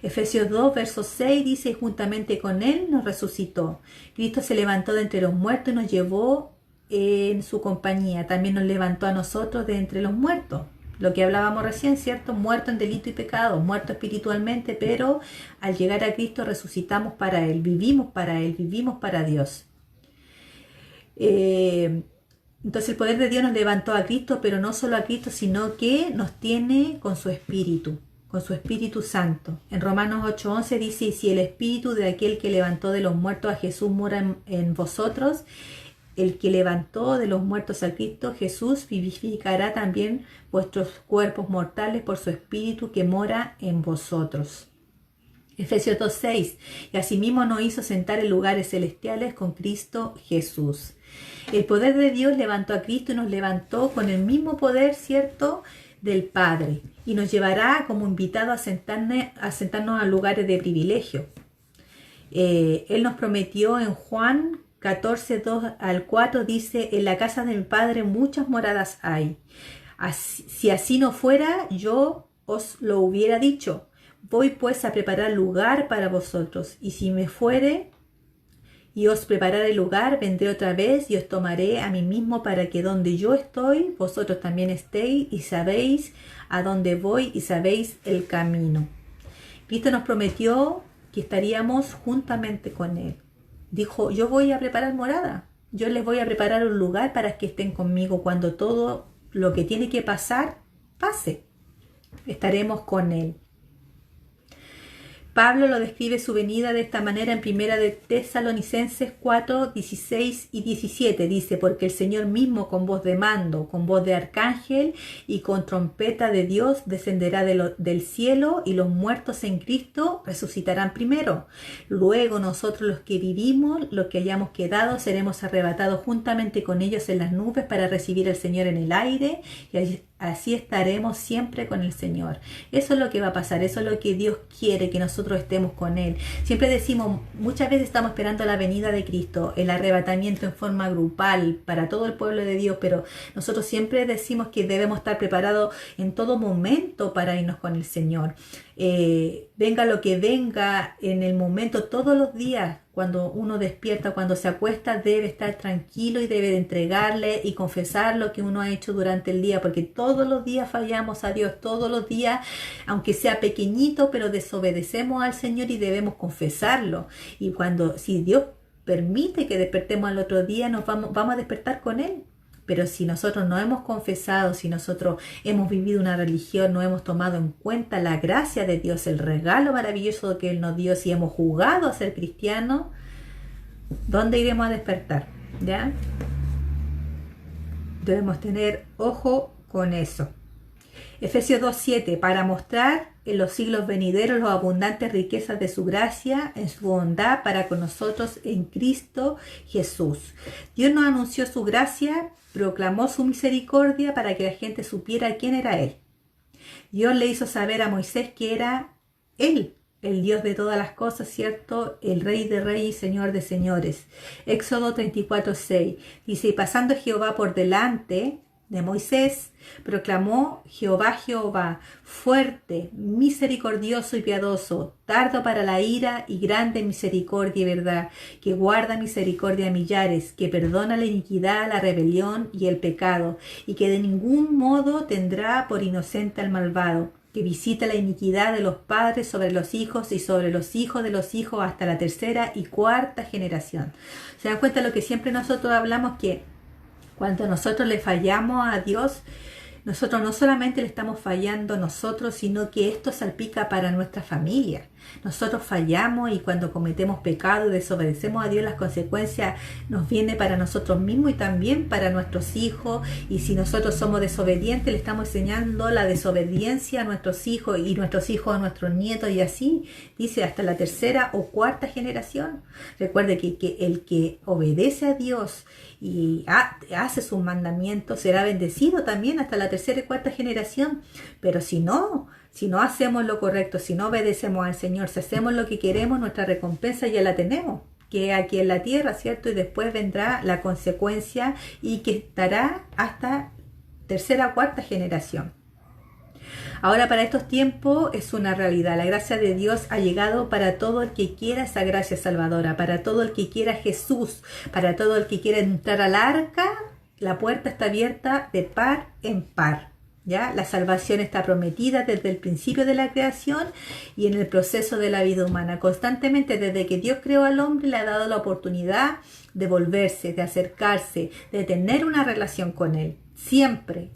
Speaker 1: Efesios 2, verso 6 dice, juntamente con Él nos resucitó. Cristo se levantó de entre los muertos y nos llevó en su compañía. También nos levantó a nosotros de entre los muertos. Lo que hablábamos recién, ¿cierto? Muerto en delito y pecado, muerto espiritualmente, pero al llegar a Cristo resucitamos para Él, vivimos para Dios. Entonces el poder de Dios nos levantó a Cristo, pero no solo a Cristo, sino que nos tiene con su Espíritu Santo. En Romanos 8:11 dice, y si el Espíritu de aquel que levantó de los muertos a Jesús mora en vosotros, el que levantó de los muertos a Cristo Jesús vivificará también vuestros cuerpos mortales por su Espíritu que mora en vosotros. Efesios 2:6, y asimismo nos hizo sentar en lugares celestiales con Cristo Jesús. El poder de Dios levantó a Cristo y nos levantó con el mismo poder, ¿cierto?, del Padre, y nos llevará como invitado a sentarnos a lugares de privilegio. Él nos prometió en Juan 14:2-4, dice, en la casa de mi Padre muchas moradas hay. Si así no fuera, yo os lo hubiera dicho. Voy pues a preparar lugar para vosotros, y si me fuere y os prepararé lugar, vendré otra vez y os tomaré a mí mismo, para que donde yo estoy, vosotros también estéis, y sabéis a dónde voy y sabéis el camino. Cristo nos prometió que estaríamos juntamente con Él. Dijo, yo voy a preparar morada, yo les voy a preparar un lugar para que estén conmigo cuando todo lo que tiene que pasar, pase. Estaremos con Él. Pablo lo describe su venida de esta manera en Primera de Tesalonicenses 4, 16 y 17. Dice, porque el Señor mismo con voz de mando, con voz de arcángel y con trompeta de Dios descenderá del cielo, y los muertos en Cristo resucitarán primero. Luego nosotros los que vivimos, los que hayamos quedado, seremos arrebatados juntamente con ellos en las nubes para recibir al Señor en el aire, y así estaremos siempre con el Señor. Eso es lo que va a pasar, eso es lo que Dios quiere, que nosotros estemos con Él. Siempre decimos, muchas veces estamos esperando la venida de Cristo, el arrebatamiento en forma grupal para todo el pueblo de Dios, pero nosotros siempre decimos que debemos estar preparados en todo momento para irnos con el Señor. Venga lo que venga en el momento, todos los días, cuando uno despierta, cuando se acuesta, debe estar tranquilo y debe de entregarle y confesar lo que uno ha hecho durante el día, porque todos los días fallamos a Dios, todos los días, aunque sea pequeñito, pero desobedecemos al Señor y debemos confesarlo. Y si Dios permite que despertemos al otro día, vamos a despertar con Él. Pero si nosotros no hemos confesado, si nosotros hemos vivido una religión, no hemos tomado en cuenta la gracia de Dios, el regalo maravilloso que Él nos dio, si hemos jugado a ser cristianos, ¿dónde iremos a despertar? ¿Ya? Debemos tener ojo con eso. Efesios 2:7, para mostrar en los siglos venideros las abundantes riquezas de su gracia en su bondad para con nosotros en Cristo Jesús. Dios nos anunció su gracia, proclamó su misericordia para que la gente supiera quién era Él. Dios le hizo saber a Moisés que era Él, el Dios de todas las cosas, ¿cierto? El Rey de reyes y Señor de señores. Éxodo 34:6 dice, y pasando Jehová por delante de Moisés, proclamó Jehová, fuerte, misericordioso y piadoso, tardo para la ira y grande en misericordia y verdad, que guarda misericordia a millares, que perdona la iniquidad, la rebelión y el pecado, y que de ningún modo tendrá por inocente al malvado, que visita la iniquidad de los padres sobre los hijos y sobre los hijos de los hijos hasta la tercera y cuarta generación. ¿Se dan cuenta de lo que siempre nosotros hablamos? Que cuando nosotros le fallamos a Dios, nosotros no solamente le estamos fallando a nosotros, sino que esto salpica para nuestra familia. Nosotros fallamos y cuando cometemos pecado y desobedecemos a Dios, las consecuencias nos vienen para nosotros mismos y también para nuestros hijos. Y si nosotros somos desobedientes, le estamos enseñando la desobediencia a nuestros hijos y nuestros hijos a nuestros nietos, y así, dice, hasta la tercera o cuarta generación. Recuerde que el que obedece a Dios y hace sus mandamientos será bendecido también hasta la tercera y cuarta generación. Pero si no hacemos lo correcto, si no obedecemos al Señor, si hacemos lo que queremos, nuestra recompensa ya la tenemos, que aquí en la tierra, ¿cierto? Y después vendrá la consecuencia y que estará hasta tercera o cuarta generación. Ahora, para estos tiempos es una realidad. La gracia de Dios ha llegado para todo el que quiera esa gracia salvadora, para todo el que quiera Jesús, para todo el que quiera entrar al arca. La puerta está abierta de par en par. ¿Ya? La salvación está prometida desde el principio de la creación y en el proceso de la vida humana. Constantemente, desde que Dios creó al hombre, le ha dado la oportunidad de volverse, de acercarse, de tener una relación con Él. Siempre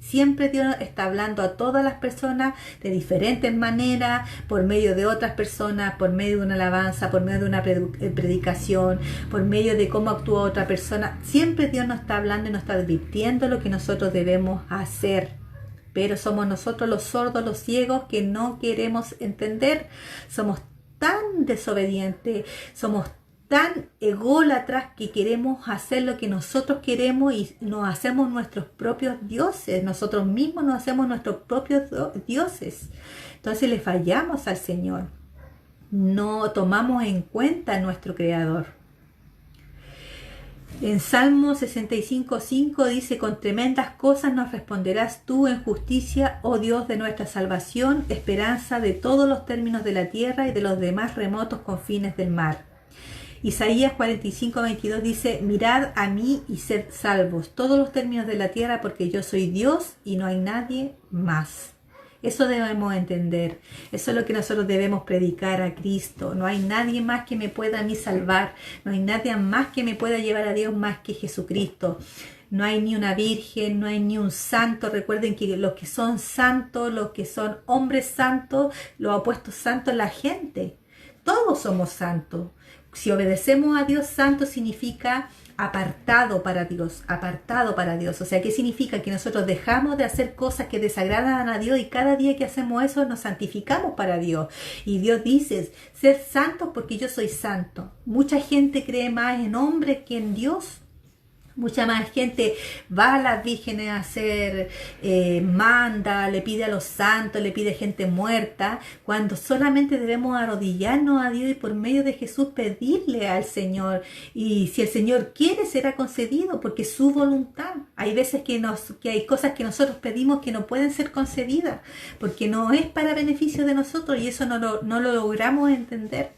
Speaker 1: Dios está hablando a todas las personas de diferentes maneras, por medio de otras personas, por medio de una alabanza, por medio de una predicación, por medio de cómo actúa otra persona. Siempre Dios nos está hablando y nos está advirtiendo lo que nosotros debemos hacer. Pero somos nosotros los sordos, los ciegos, que no queremos entender. Somos tan desobedientes, somos tan ególatras que queremos hacer lo que nosotros queremos y nos hacemos nuestros propios dioses. Nosotros mismos nos hacemos nuestros propios dioses. Entonces le fallamos al Señor. No tomamos en cuenta a nuestro Creador. En Salmo 65:5 dice: con tremendas cosas nos responderás tú en justicia, oh Dios de nuestra salvación, esperanza de todos los términos de la tierra y de los demás remotos confines del mar. Isaías 45:22 dice: mirad a mí y sed salvos todos los términos de la tierra, porque yo soy Dios y no hay nadie más. Eso debemos entender. Eso es lo que nosotros debemos predicar a Cristo. No hay nadie más que me pueda a mí salvar. No hay nadie más que me pueda llevar a Dios más que Jesucristo. No hay ni una virgen, no hay ni un santo. Recuerden que los que son santos, los que son hombres santos, los ha puesto santos la gente. Todos somos santos. Si obedecemos a Dios, santo significa apartado para Dios, apartado para Dios. O sea, ¿qué significa? Que nosotros dejamos de hacer cosas que desagradan a Dios y cada día que hacemos eso nos santificamos para Dios. Y Dios dice: sed santos porque yo soy santo. Mucha gente cree más en hombres que en Dios. Mucha más gente va a las vírgenes a hacer, manda, le pide a los santos, le pide gente muerta, cuando solamente debemos arrodillarnos a Dios y por medio de Jesús pedirle al Señor. Y si el Señor quiere, será concedido, porque es su voluntad. Hay veces que hay cosas que nosotros pedimos que no pueden ser concedidas, porque no es para beneficio de nosotros y eso no lo logramos entender.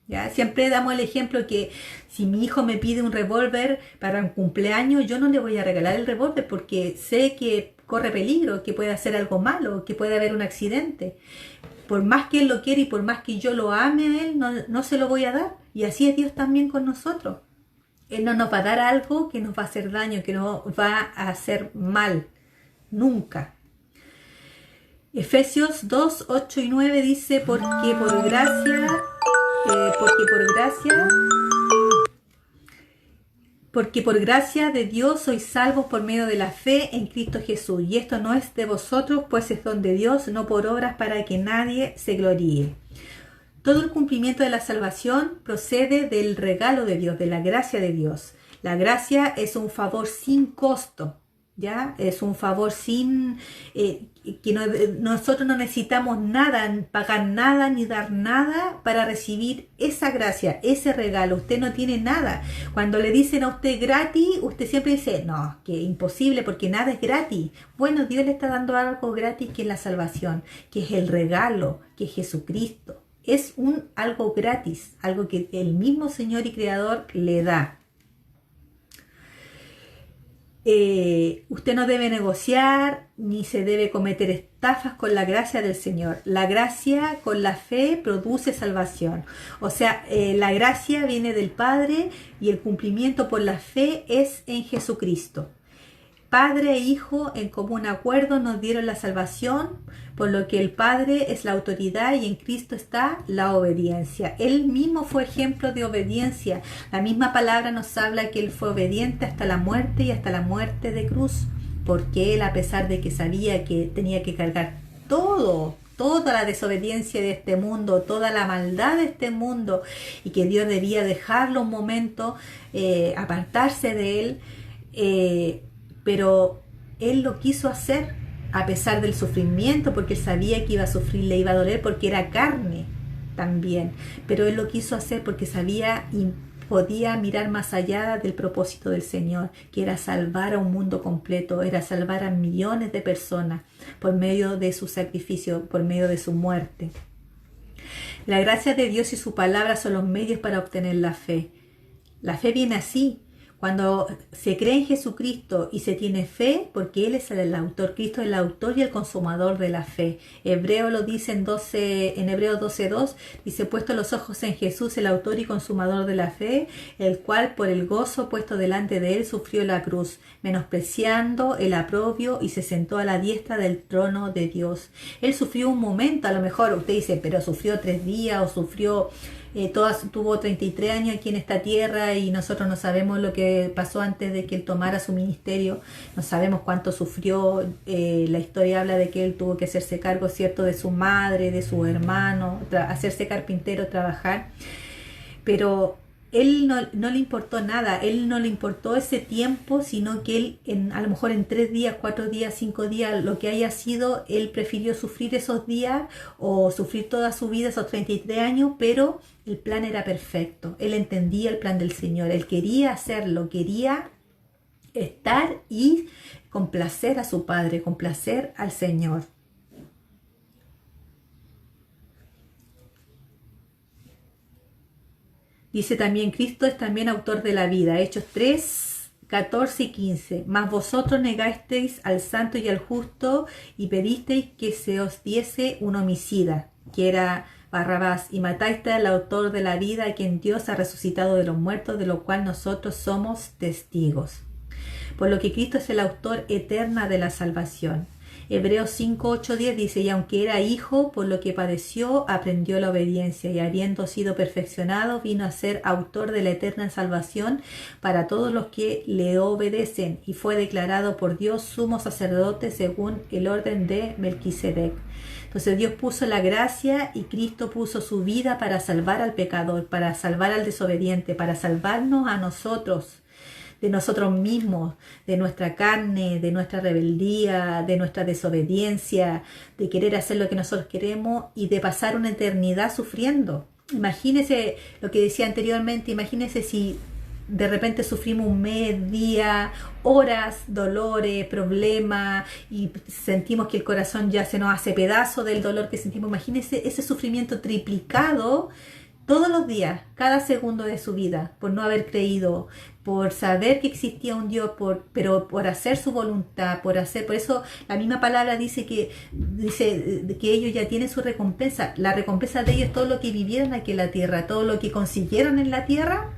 Speaker 1: ¿Ya? Siempre damos el ejemplo que si mi hijo me pide un revólver para un cumpleaños, yo no le voy a regalar el revólver porque sé que corre peligro, que puede hacer algo malo, que puede haber un accidente. Por más que él lo quiera y por más que yo lo ame a él, no se lo voy a dar. Y así es Dios también con nosotros. Él no nos va a dar algo que nos va a hacer daño, que nos va a hacer mal. Nunca. Efesios 2, 8 y 9 dice: porque por gracia de Dios sois salvos por medio de la fe en Cristo Jesús. Y esto no es de vosotros, pues es don de Dios, no por obras, para que nadie se gloríe. Todo el cumplimiento de la salvación procede del regalo de Dios, de la gracia de Dios. La gracia es un favor sin costo. ¿Ya? Es un favor sin nosotros no necesitamos nada, pagar nada ni dar nada para recibir esa gracia, ese regalo. Usted no tiene nada. Cuando le dicen a usted gratis, usted siempre dice: no, que imposible porque nada es gratis. Bueno, Dios le está dando algo gratis, que es la salvación, que es el regalo, que es Jesucristo. Es algo gratis, algo que el mismo Señor y Creador le da. usted no debe negociar ni se debe cometer estafas con la gracia del Señor. La gracia con la fe produce salvación. O sea, la gracia viene del Padre y el cumplimiento por la fe es en Jesucristo. Padre e Hijo en común acuerdo nos dieron la salvación, por lo que el Padre es la autoridad y en Cristo está la obediencia. Él mismo fue ejemplo de obediencia. La misma palabra nos habla que Él fue obediente hasta la muerte y hasta la muerte de cruz, porque Él, a pesar de que sabía que tenía que cargar toda la desobediencia de este mundo, toda la maldad de este mundo, y que Dios debía dejarlo un momento, apartarse de Él, pero Él lo quiso hacer a pesar del sufrimiento, porque Él sabía que iba a sufrir, le iba a doler, porque era carne también, pero Él lo quiso hacer porque sabía y podía mirar más allá del propósito del Señor, que era salvar a un mundo completo, era salvar a millones de personas por medio de su sacrificio, por medio de su muerte. La gracia de Dios y su palabra son los medios para obtener la fe. La fe viene así. Cuando se cree en Jesucristo y se tiene fe, porque Él es el autor, Cristo es el autor y el consumador de la fe. Hebreo lo dice en Hebreos 12:2, dice: puesto los ojos en Jesús, el autor y consumador de la fe, el cual por el gozo puesto delante de Él sufrió la cruz, menospreciando el oprobio, y se sentó a la diestra del trono de Dios. Él sufrió un momento, a lo mejor usted dice, pero sufrió 3 días o sufrió... tuvo 33 años aquí en esta tierra y nosotros no sabemos lo que pasó antes de que él tomara su ministerio, no sabemos cuánto sufrió. La historia habla de que él tuvo que hacerse cargo, cierto, de su madre, de su hermano, hacerse carpintero, trabajar, pero él no le importó nada, él no le importó ese tiempo, sino que él a lo mejor en 3 días, 4 días, 5 días, lo que haya sido, él prefirió sufrir esos días o sufrir toda su vida, esos 33 años, pero el plan era perfecto. Él entendía el plan del Señor, él quería hacerlo, quería estar y complacer a su Padre, complacer al Señor. Dice también: Cristo es también autor de la vida. Hechos 3, 14 y 15. Mas vosotros negasteis al santo y al justo y pedisteis que se os diese un homicida, que era Barrabás, y matasteis al autor de la vida, a quien Dios ha resucitado de los muertos, de lo cual nosotros somos testigos. Por lo que Cristo es el autor eterna de la salvación. Hebreos 5, 8, 10 dice: y aunque era hijo, por lo que padeció, aprendió la obediencia, y habiendo sido perfeccionado, vino a ser autor de la eterna salvación para todos los que le obedecen, y fue declarado por Dios sumo sacerdote según el orden de Melquisedec. Entonces Dios puso la gracia y Cristo puso su vida para salvar al pecador, para salvar al desobediente, para salvarnos a nosotros, de nosotros mismos, de nuestra carne, de nuestra rebeldía, de nuestra desobediencia, de querer hacer lo que nosotros queremos y de pasar una eternidad sufriendo. Imagínese lo que decía anteriormente, imagínese si de repente sufrimos un mes, día, horas, dolores, problemas, y sentimos que el corazón ya se nos hace pedazo del dolor que sentimos. Imagínese ese sufrimiento triplicado todos los días, cada segundo de su vida, por no haber creído, por saber que existía un Dios, pero por hacer su voluntad, por eso la misma palabra dice que ellos ya tienen su recompensa. La recompensa de ellos es todo lo que vivieron aquí en la tierra, todo lo que consiguieron en la tierra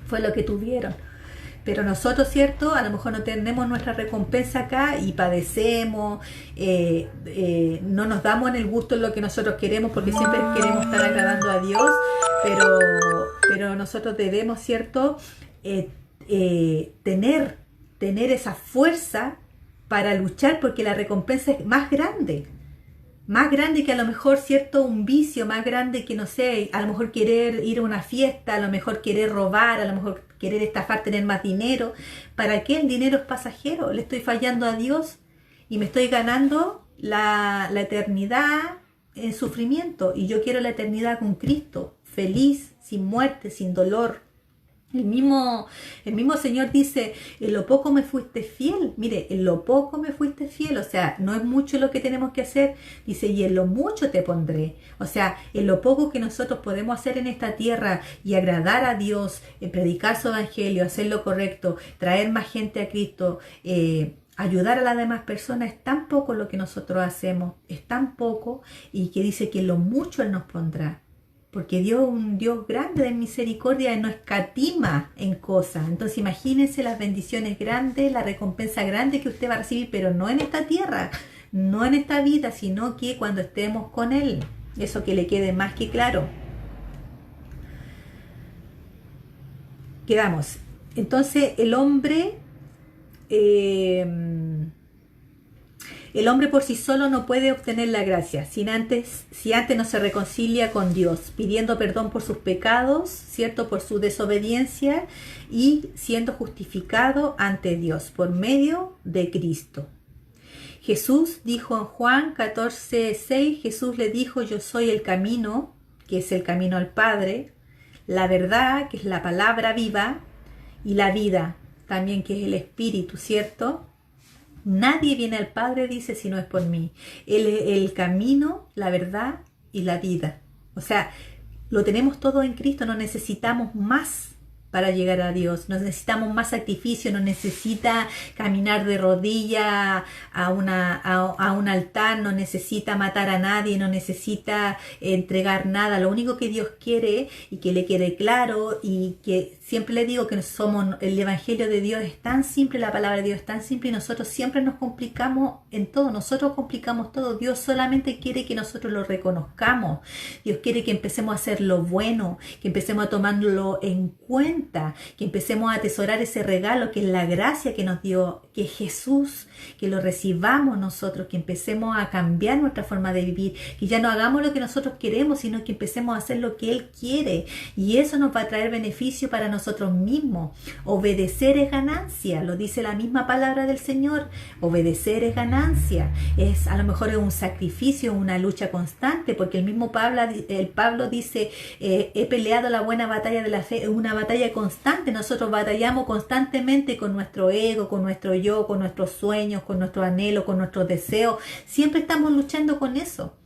Speaker 1: fue lo que tuvieron. Pero nosotros, ¿cierto? A lo mejor no tenemos nuestra recompensa acá y padecemos, no nos damos en el gusto en lo que nosotros queremos, porque siempre queremos estar agradando a Dios, pero nosotros debemos, ¿cierto? Tener esa fuerza para luchar, porque la recompensa es más grande que a lo mejor, ¿cierto? Un vicio, más grande que, no sé, a lo mejor querer ir a una fiesta, a lo mejor querer robar, a lo mejor querer estafar, tener más dinero. ¿Para qué? El dinero es pasajero. Le estoy fallando a Dios y me estoy ganando la eternidad en sufrimiento. Y yo quiero la eternidad con Cristo, feliz, sin muerte, sin dolor. El mismo Señor dice, en lo poco me fuiste fiel. Mire, en lo poco me fuiste fiel. O sea, no es mucho lo que tenemos que hacer. Dice, y en lo mucho te pondré. O sea, en lo poco que nosotros podemos hacer en esta tierra y agradar a Dios, predicar su evangelio, hacer lo correcto, traer más gente a Cristo, ayudar a las demás personas, es tan poco lo que nosotros hacemos. Es tan poco, y que dice que en lo mucho Él nos pondrá. Porque Dios es un Dios grande de misericordia y no escatima en cosas. Entonces imagínense las bendiciones grandes, la recompensa grande que usted va a recibir, pero no en esta tierra, no en esta vida, sino que cuando estemos con Él. Eso que le quede más que claro. Quedamos. Entonces el hombre por sí solo no puede obtener la gracia si antes no se reconcilia con Dios, pidiendo perdón por sus pecados, ¿cierto? Por su desobediencia, y siendo justificado ante Dios por medio de Cristo. Jesús dijo en Juan 14:6, Jesús le dijo, yo soy el camino, que es el camino al Padre, la verdad, que es la palabra viva, y la vida, también, que es el Espíritu, ¿cierto? Nadie viene al Padre, dice, si no es por mí. Él es el camino, la verdad y la vida. O sea, lo tenemos todo en Cristo, no necesitamos más para llegar a Dios, no necesitamos más sacrificio, no necesita caminar de rodillas a un altar, no necesita matar a nadie, no necesita entregar nada. Lo único que Dios quiere, y que le quede claro, y que siempre le digo que el Evangelio de Dios es tan simple, la palabra de Dios es tan simple, y nosotros siempre nos complicamos en todo, nosotros complicamos todo. Dios solamente quiere que nosotros lo reconozcamos. Dios quiere que empecemos a hacer lo bueno, que empecemos a tomarlo en cuenta, que empecemos a atesorar ese regalo que es la gracia que nos dio, que es Jesús, que lo recibamos nosotros, que empecemos a cambiar nuestra forma de vivir, que ya no hagamos lo que nosotros queremos, sino que empecemos a hacer lo que Él quiere, y eso nos va a traer beneficio para nosotros mismos. Obedecer es ganancia, lo dice la misma palabra del Señor. Obedecer es ganancia, a lo mejor es un sacrificio, una lucha constante, porque el mismo Pablo dice, he peleado la buena batalla de la fe, una batalla constante. Nosotros batallamos constantemente con nuestro ego, con nuestro yo, con nuestros sueños, con nuestros anhelos, con nuestros deseos. Siempre estamos luchando con eso,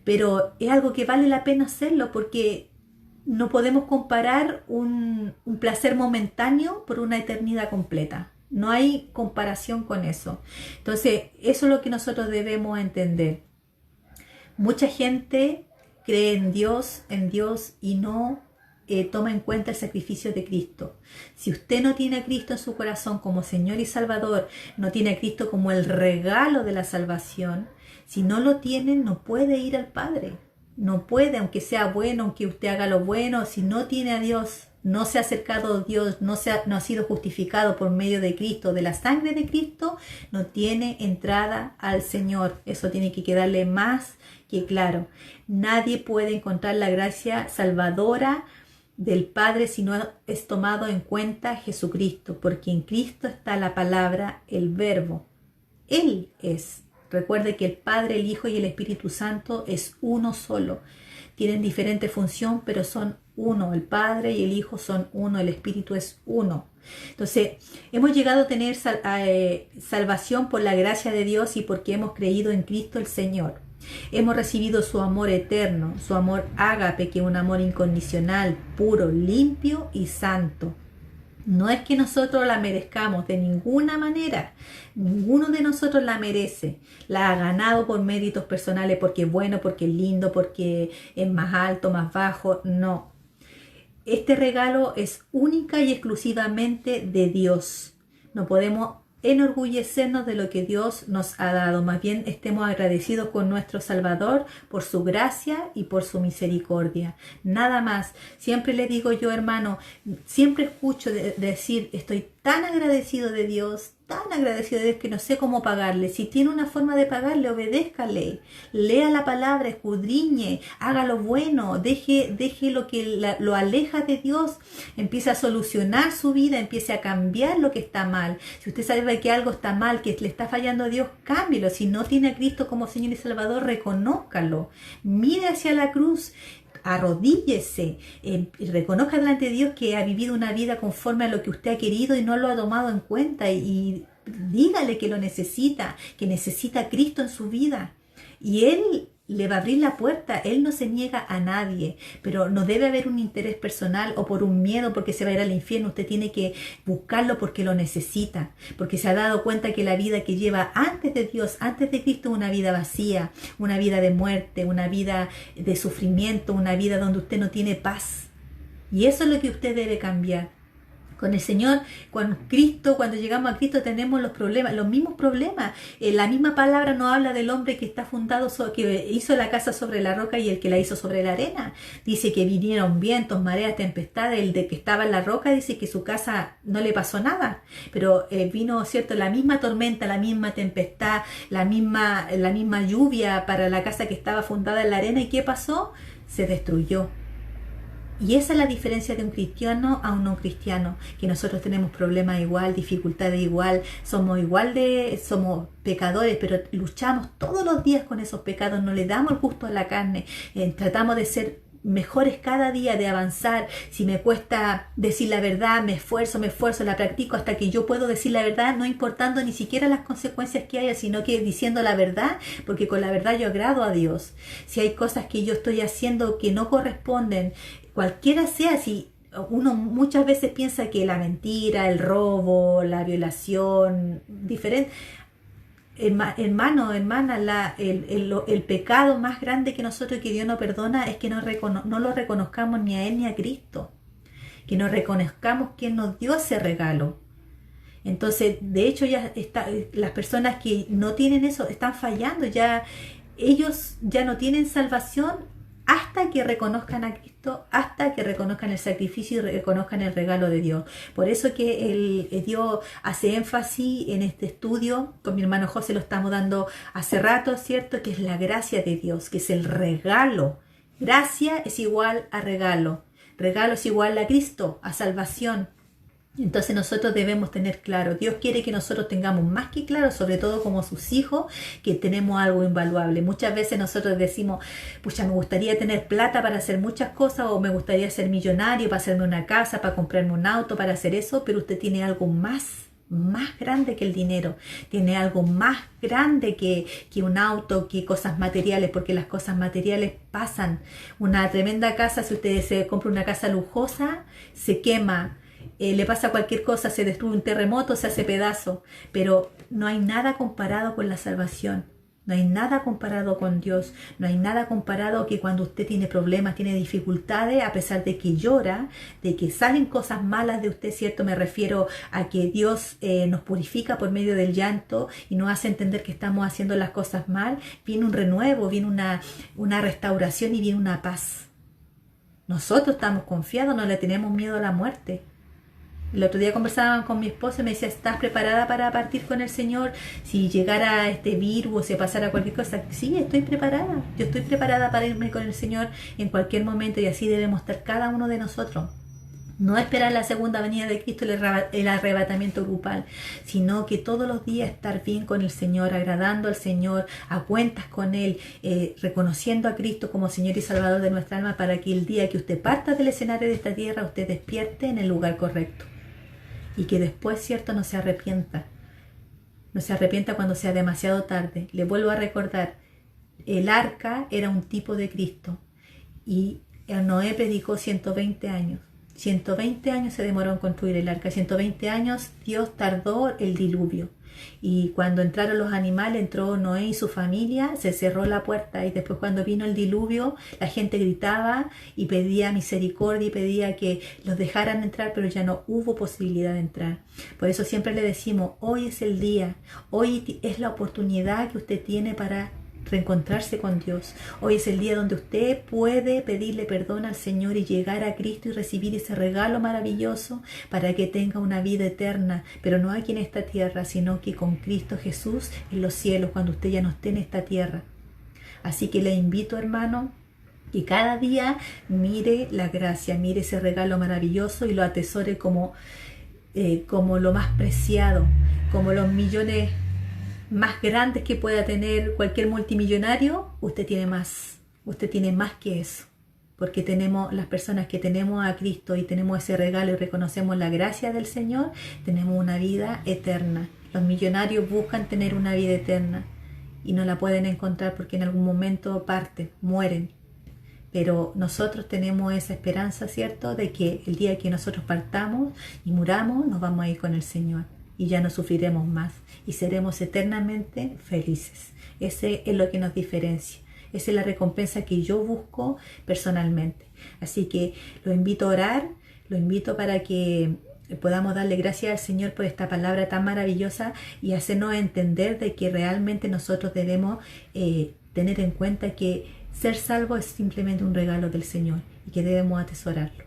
Speaker 1: pero es algo que vale la pena hacerlo, porque no podemos comparar un placer momentáneo por una eternidad completa. No hay comparación con eso. Entonces, eso es lo que nosotros debemos entender. Mucha gente cree en Dios y no toma en cuenta el sacrificio de Cristo. Si usted no tiene a Cristo en su corazón como Señor y Salvador, no tiene a Cristo como el regalo de la salvación, si no lo tiene, no puede ir al Padre. No puede, aunque sea bueno, aunque usted haga lo bueno, si no tiene a Dios, no se ha acercado a Dios, no ha sido justificado por medio de Cristo, de la sangre de Cristo, no tiene entrada al Señor. Eso tiene que quedarle más que claro. Nadie puede encontrar la gracia salvadora del Padre si no es tomado en cuenta Jesucristo, porque en Cristo está la palabra, el verbo. Él es. Recuerde que el Padre, el Hijo y el Espíritu Santo es uno solo. Tienen diferente función, pero son uno. El Padre y el Hijo son uno, el Espíritu es uno. Entonces, hemos llegado a tener salvación por la gracia de Dios y porque hemos creído en Cristo el Señor. Hemos recibido su amor eterno, su amor ágape, que es un amor incondicional, puro, limpio y santo. No es que nosotros la merezcamos de ninguna manera. Ninguno de nosotros la merece. La ha ganado por méritos personales, porque es bueno, porque es lindo, porque es más alto, más bajo. No. Este regalo es única y exclusivamente de Dios. No podemos enorgullecernos de lo que Dios nos ha dado. Más bien estemos agradecidos con nuestro Salvador por su gracia y por su misericordia. Nada más. Siempre le digo yo, hermano, siempre escucho decir, estoy tan agradecido de Dios, tan agradecido de Dios, que no sé cómo pagarle. Si tiene una forma de pagarle, obedézcale. Lea la palabra, escudriñe, haga lo bueno, deje lo que lo aleja de Dios, empiece a solucionar su vida, empiece a cambiar lo que está mal. Si usted sabe que algo está mal, que le está fallando a Dios, cámbielo. Si no tiene a Cristo como Señor y Salvador, reconózcalo. Mire hacia la cruz. arrodíllese, reconozca delante de Dios que ha vivido una vida conforme a lo que usted ha querido y no lo ha tomado en cuenta, y dígale que lo necesita, que necesita a Cristo en su vida, y Él le va a abrir la puerta. Él no se niega a nadie, pero no debe haber un interés personal o por un miedo porque se va a ir al infierno. Usted tiene que buscarlo porque lo necesita, porque se ha dado cuenta que la vida que lleva antes de Dios, antes de Cristo, es una vida vacía, una vida de muerte, una vida de sufrimiento, una vida donde usted no tiene paz. Y eso es lo que usted debe cambiar. Con el Señor, con Cristo, cuando llegamos a Cristo tenemos los problemas, los mismos problemas. La misma palabra nos habla del hombre que está fundado, que hizo la casa sobre la roca y el que la hizo sobre la arena. Dice que vinieron vientos, mareas, tempestades. El de que estaba en la roca dice que su casa no le pasó nada. Pero vino, ¿cierto?, la misma tormenta, la misma tempestad, la misma lluvia para la casa que estaba fundada en la arena. ¿Y qué pasó? Se destruyó. Y esa es la diferencia de un cristiano a un no cristiano, que nosotros tenemos problemas igual, dificultades igual, somos pecadores, pero luchamos todos los días con esos pecados, no le damos el gusto a la carne, tratamos de ser mejores cada día, de avanzar. Si me cuesta decir la verdad, me esfuerzo, la practico hasta que yo puedo decir la verdad, no importando ni siquiera las consecuencias que haya, sino que diciendo la verdad, porque con la verdad yo agrado a Dios. Si hay cosas que yo estoy haciendo que no corresponden, cualquiera sea, si uno muchas veces piensa que la mentira, el robo, la violación, diferente. Hermano, hermana, el pecado más grande que nosotros, que Dios no perdona, es que no lo reconozcamos ni a Él ni a Cristo, que no reconozcamos quién nos dio ese regalo. Entonces, de hecho, las personas que no tienen eso están fallando, ellos ya no tienen salvación hasta que reconozcan a Cristo, hasta que reconozcan el sacrificio y reconozcan el regalo de Dios. Por eso que Dios hace énfasis en este estudio, con mi hermano José lo estamos dando hace rato, ¿cierto?, que es la gracia de Dios, que es el regalo. Gracia es igual a regalo. Regalo es igual a Cristo, a salvación. Entonces nosotros debemos tener claro, Dios quiere que nosotros tengamos más que claro, sobre todo como sus hijos, que tenemos algo invaluable. Muchas veces nosotros decimos, pucha, me gustaría tener plata para hacer muchas cosas, o me gustaría ser millonario para hacerme una casa, para comprarme un auto, para hacer eso, pero usted tiene algo más grande que el dinero, tiene algo más grande que un auto, que cosas materiales, porque las cosas materiales pasan. Una tremenda casa, si usted se compra una casa lujosa, se quema, le pasa cualquier cosa, se destruye un terremoto, se hace pedazo, pero no hay nada comparado con la salvación, no hay nada comparado con Dios, no hay nada comparado que cuando usted tiene problemas, tiene dificultades, a pesar de que llora, de que salen cosas malas de usted, ¿cierto? Me refiero a que Dios nos purifica por medio del llanto y nos hace entender que estamos haciendo las cosas mal. Viene un renuevo, viene una restauración y viene una paz. Nosotros estamos confiados, no le tenemos miedo a la muerte. El otro día conversaba con mi esposa y me decía, ¿estás preparada para partir con el Señor? Si llegara este virus o se pasara cualquier cosa. Sí, estoy preparada. Yo estoy preparada para irme con el Señor en cualquier momento, y así debemos estar cada uno de nosotros. No esperar la segunda venida de Cristo, el arrebatamiento grupal, sino que todos los días estar bien con el Señor, agradando al Señor, a cuentas con Él, reconociendo a Cristo como Señor y Salvador de nuestra alma, para que el día que usted parta del escenario de esta tierra, usted despierte en el lugar correcto. Y que después, ¿cierto?, no se arrepienta. No se arrepienta cuando sea demasiado tarde. Le vuelvo a recordar, el arca era un tipo de Cristo. Y Noé predicó 120 años. 120 años se demoró en construir el arca. 120 años Dios tardó el diluvio. Y cuando entraron los animales, entró Noé y su familia, se cerró la puerta, y después cuando vino el diluvio, la gente gritaba y pedía misericordia y pedía que los dejaran entrar, pero ya no hubo posibilidad de entrar. Por eso siempre le decimos, hoy es el día, hoy es la oportunidad que usted tiene para reencontrarse con Dios. Hoy es el día donde usted puede pedirle perdón al Señor y llegar a Cristo y recibir ese regalo maravilloso para que tenga una vida eterna, pero no aquí en esta tierra, sino que con Cristo Jesús en los cielos, cuando usted ya no esté en esta tierra. Así que le invito, hermano, que cada día mire la gracia, mire ese regalo maravilloso y lo atesore como lo más preciado, como los millones más grandes que pueda tener cualquier multimillonario. Usted tiene más que eso. porque tenemos las personas que tenemos a Cristo y tenemos ese regalo y reconocemos la gracia del Señor, tenemos una vida eterna. Los millonarios buscan tener una vida eterna y no la pueden encontrar porque en algún momento parten, mueren. Pero nosotros tenemos esa esperanza, ¿cierto?, de que el día que nosotros partamos y muramos, nos vamos a ir con el Señor y ya no sufriremos más y seremos eternamente felices. Ese es lo que nos diferencia. Esa es la recompensa que yo busco personalmente. Así que lo invito a orar, lo invito para que podamos darle gracias al Señor por esta palabra tan maravillosa y hacernos entender de que realmente nosotros debemos tener en cuenta que ser salvo es simplemente un regalo del Señor y que debemos atesorarlo.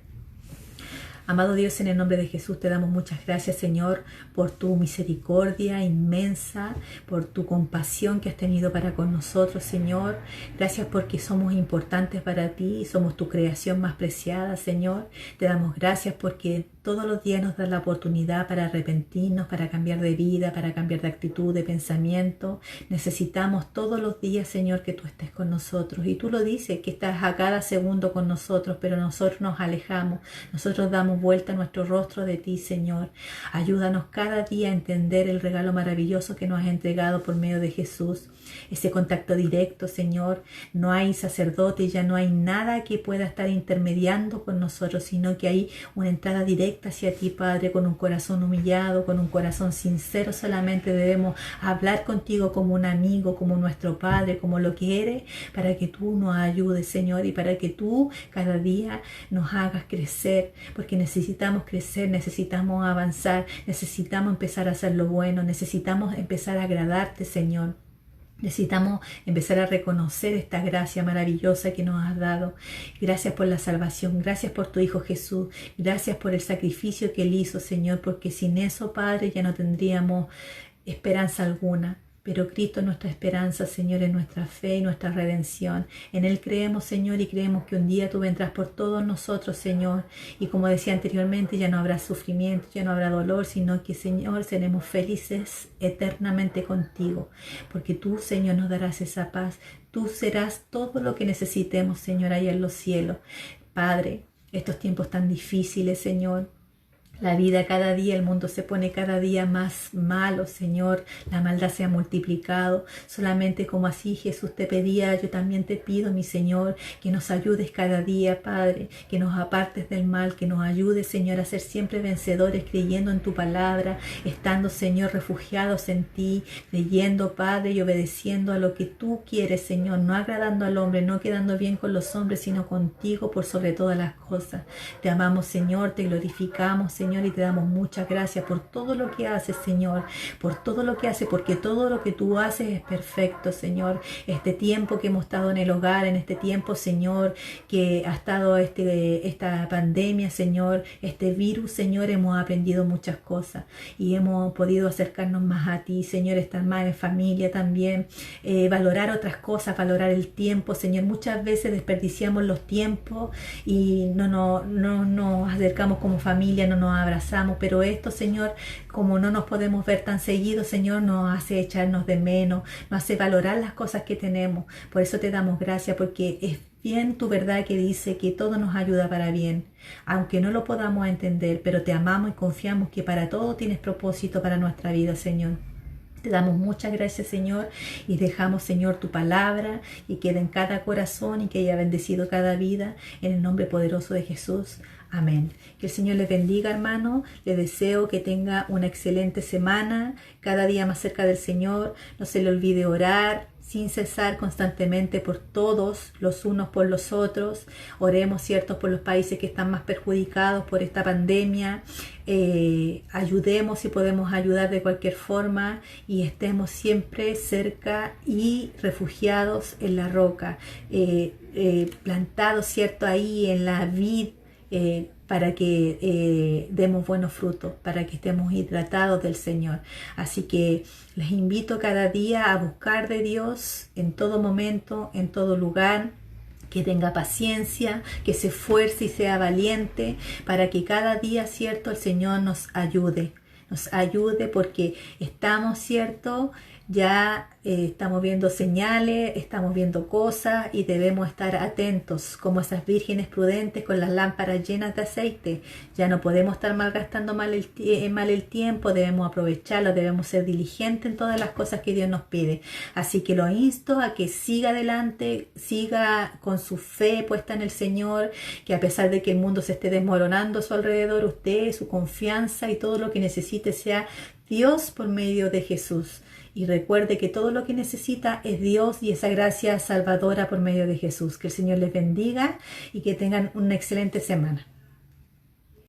Speaker 1: Amado Dios, en el nombre de Jesús te damos muchas gracias, Señor, por tu misericordia inmensa, por tu compasión que has tenido para con nosotros, Señor. Gracias porque somos importantes para ti, somos tu creación más preciada, Señor. Te damos gracias porque todos los días nos das la oportunidad para arrepentirnos, para cambiar de vida, para cambiar de actitud, de pensamiento. Necesitamos todos los días, Señor, que tú estés con nosotros. Y tú lo dices, que estás a cada segundo con nosotros, pero nosotros nos alejamos. Nosotros damos vuelta nuestro rostro de ti, Señor. Ayúdanos cada día a entender el regalo maravilloso que nos has entregado por medio de Jesús. Ese contacto directo, Señor. No hay sacerdote, ya no hay nada que pueda estar intermediando con nosotros, sino que hay una entrada directa hacia ti, Padre, con un corazón humillado, con un corazón sincero. Solamente debemos hablar contigo como un amigo, como nuestro Padre, como lo que eres, para que tú nos ayudes, Señor, y para que tú cada día nos hagas crecer, porque necesitamos crecer, necesitamos avanzar, necesitamos empezar a hacer lo bueno, necesitamos empezar a agradarte, Señor. Necesitamos empezar a reconocer esta gracia maravillosa que nos has dado. Gracias por la salvación, gracias por tu Hijo Jesús, gracias por el sacrificio que Él hizo, Señor, porque sin eso, Padre, ya no tendríamos esperanza alguna. Pero Cristo es nuestra esperanza, Señor, es nuestra fe y nuestra redención. En Él creemos, Señor, y creemos que un día tú vendrás por todos nosotros, Señor. Y como decía anteriormente, ya no habrá sufrimiento, ya no habrá dolor, sino que, Señor, seremos felices eternamente contigo. Porque tú, Señor, nos darás esa paz. Tú serás todo lo que necesitemos, Señor, allá en los cielos. Padre, estos tiempos tan difíciles, Señor. La vida cada día, el mundo se pone cada día más malo, Señor. La maldad se ha multiplicado. Solamente como así Jesús te pedía, yo también te pido, mi Señor, que nos ayudes cada día, Padre, que nos apartes del mal, que nos ayudes, Señor, a ser siempre vencedores, creyendo en tu palabra, estando, Señor, refugiados en ti, creyendo, Padre, y obedeciendo a lo que tú quieres, Señor, no agradando al hombre, no quedando bien con los hombres, sino contigo por sobre todas las cosas. Te amamos, Señor, te glorificamos, Señor, y te damos muchas gracias por todo lo que haces, Señor, por todo lo que haces, porque todo lo que tú haces es perfecto, Señor. Este tiempo que hemos estado en el hogar, en este tiempo, Señor, que ha estado esta pandemia, Señor, este virus, Señor, hemos aprendido muchas cosas y hemos podido acercarnos más a ti, Señor, estar más en familia también, valorar otras cosas, valorar el tiempo, Señor. Muchas veces desperdiciamos los tiempos y no nos acercamos como familia, no nos abrazamos, pero esto, Señor, como no nos podemos ver tan seguido, Señor, nos hace echarnos de menos, nos hace valorar las cosas que tenemos. Por eso te damos gracias, porque es bien tu verdad que dice que todo nos ayuda para bien, aunque no lo podamos entender, pero te amamos y confiamos que para todo tienes propósito para nuestra vida, Señor. Te damos muchas gracias, Señor, y dejamos, Señor, tu palabra y quede en cada corazón y que haya bendecido cada vida, en el nombre poderoso de Jesús. Amén. Que el Señor les bendiga, hermano. Les deseo que tenga una excelente semana, cada día más cerca del Señor. No se le olvide orar sin cesar constantemente por todos, los unos por los otros. Oremos, ¿cierto?, por los países que están más perjudicados por esta pandemia. Ayudemos si podemos ayudar de cualquier forma y estemos siempre cerca y refugiados en la roca, plantados, ¿cierto?, ahí en la vid, para que demos buenos frutos, para que estemos hidratados del Señor. Así que les invito cada día a buscar de Dios en todo momento, en todo lugar, que tenga paciencia, que se esfuerce y sea valiente, para que cada día, ¿cierto?, el Señor nos ayude porque estamos, ¿cierto?, Ya estamos viendo señales, estamos viendo cosas y debemos estar atentos como esas vírgenes prudentes con las lámparas llenas de aceite. Ya no podemos estar malgastando mal el tiempo, debemos aprovecharlo, debemos ser diligentes en todas las cosas que Dios nos pide. Así que lo insto a que siga adelante, siga con su fe puesta en el Señor, que a pesar de que el mundo se esté desmoronando a su alrededor, usted, su confianza y todo lo que necesite sea Dios por medio de Jesús. Y recuerde que todo lo que necesita es Dios y esa gracia salvadora por medio de Jesús. Que el Señor les bendiga y que tengan una excelente semana.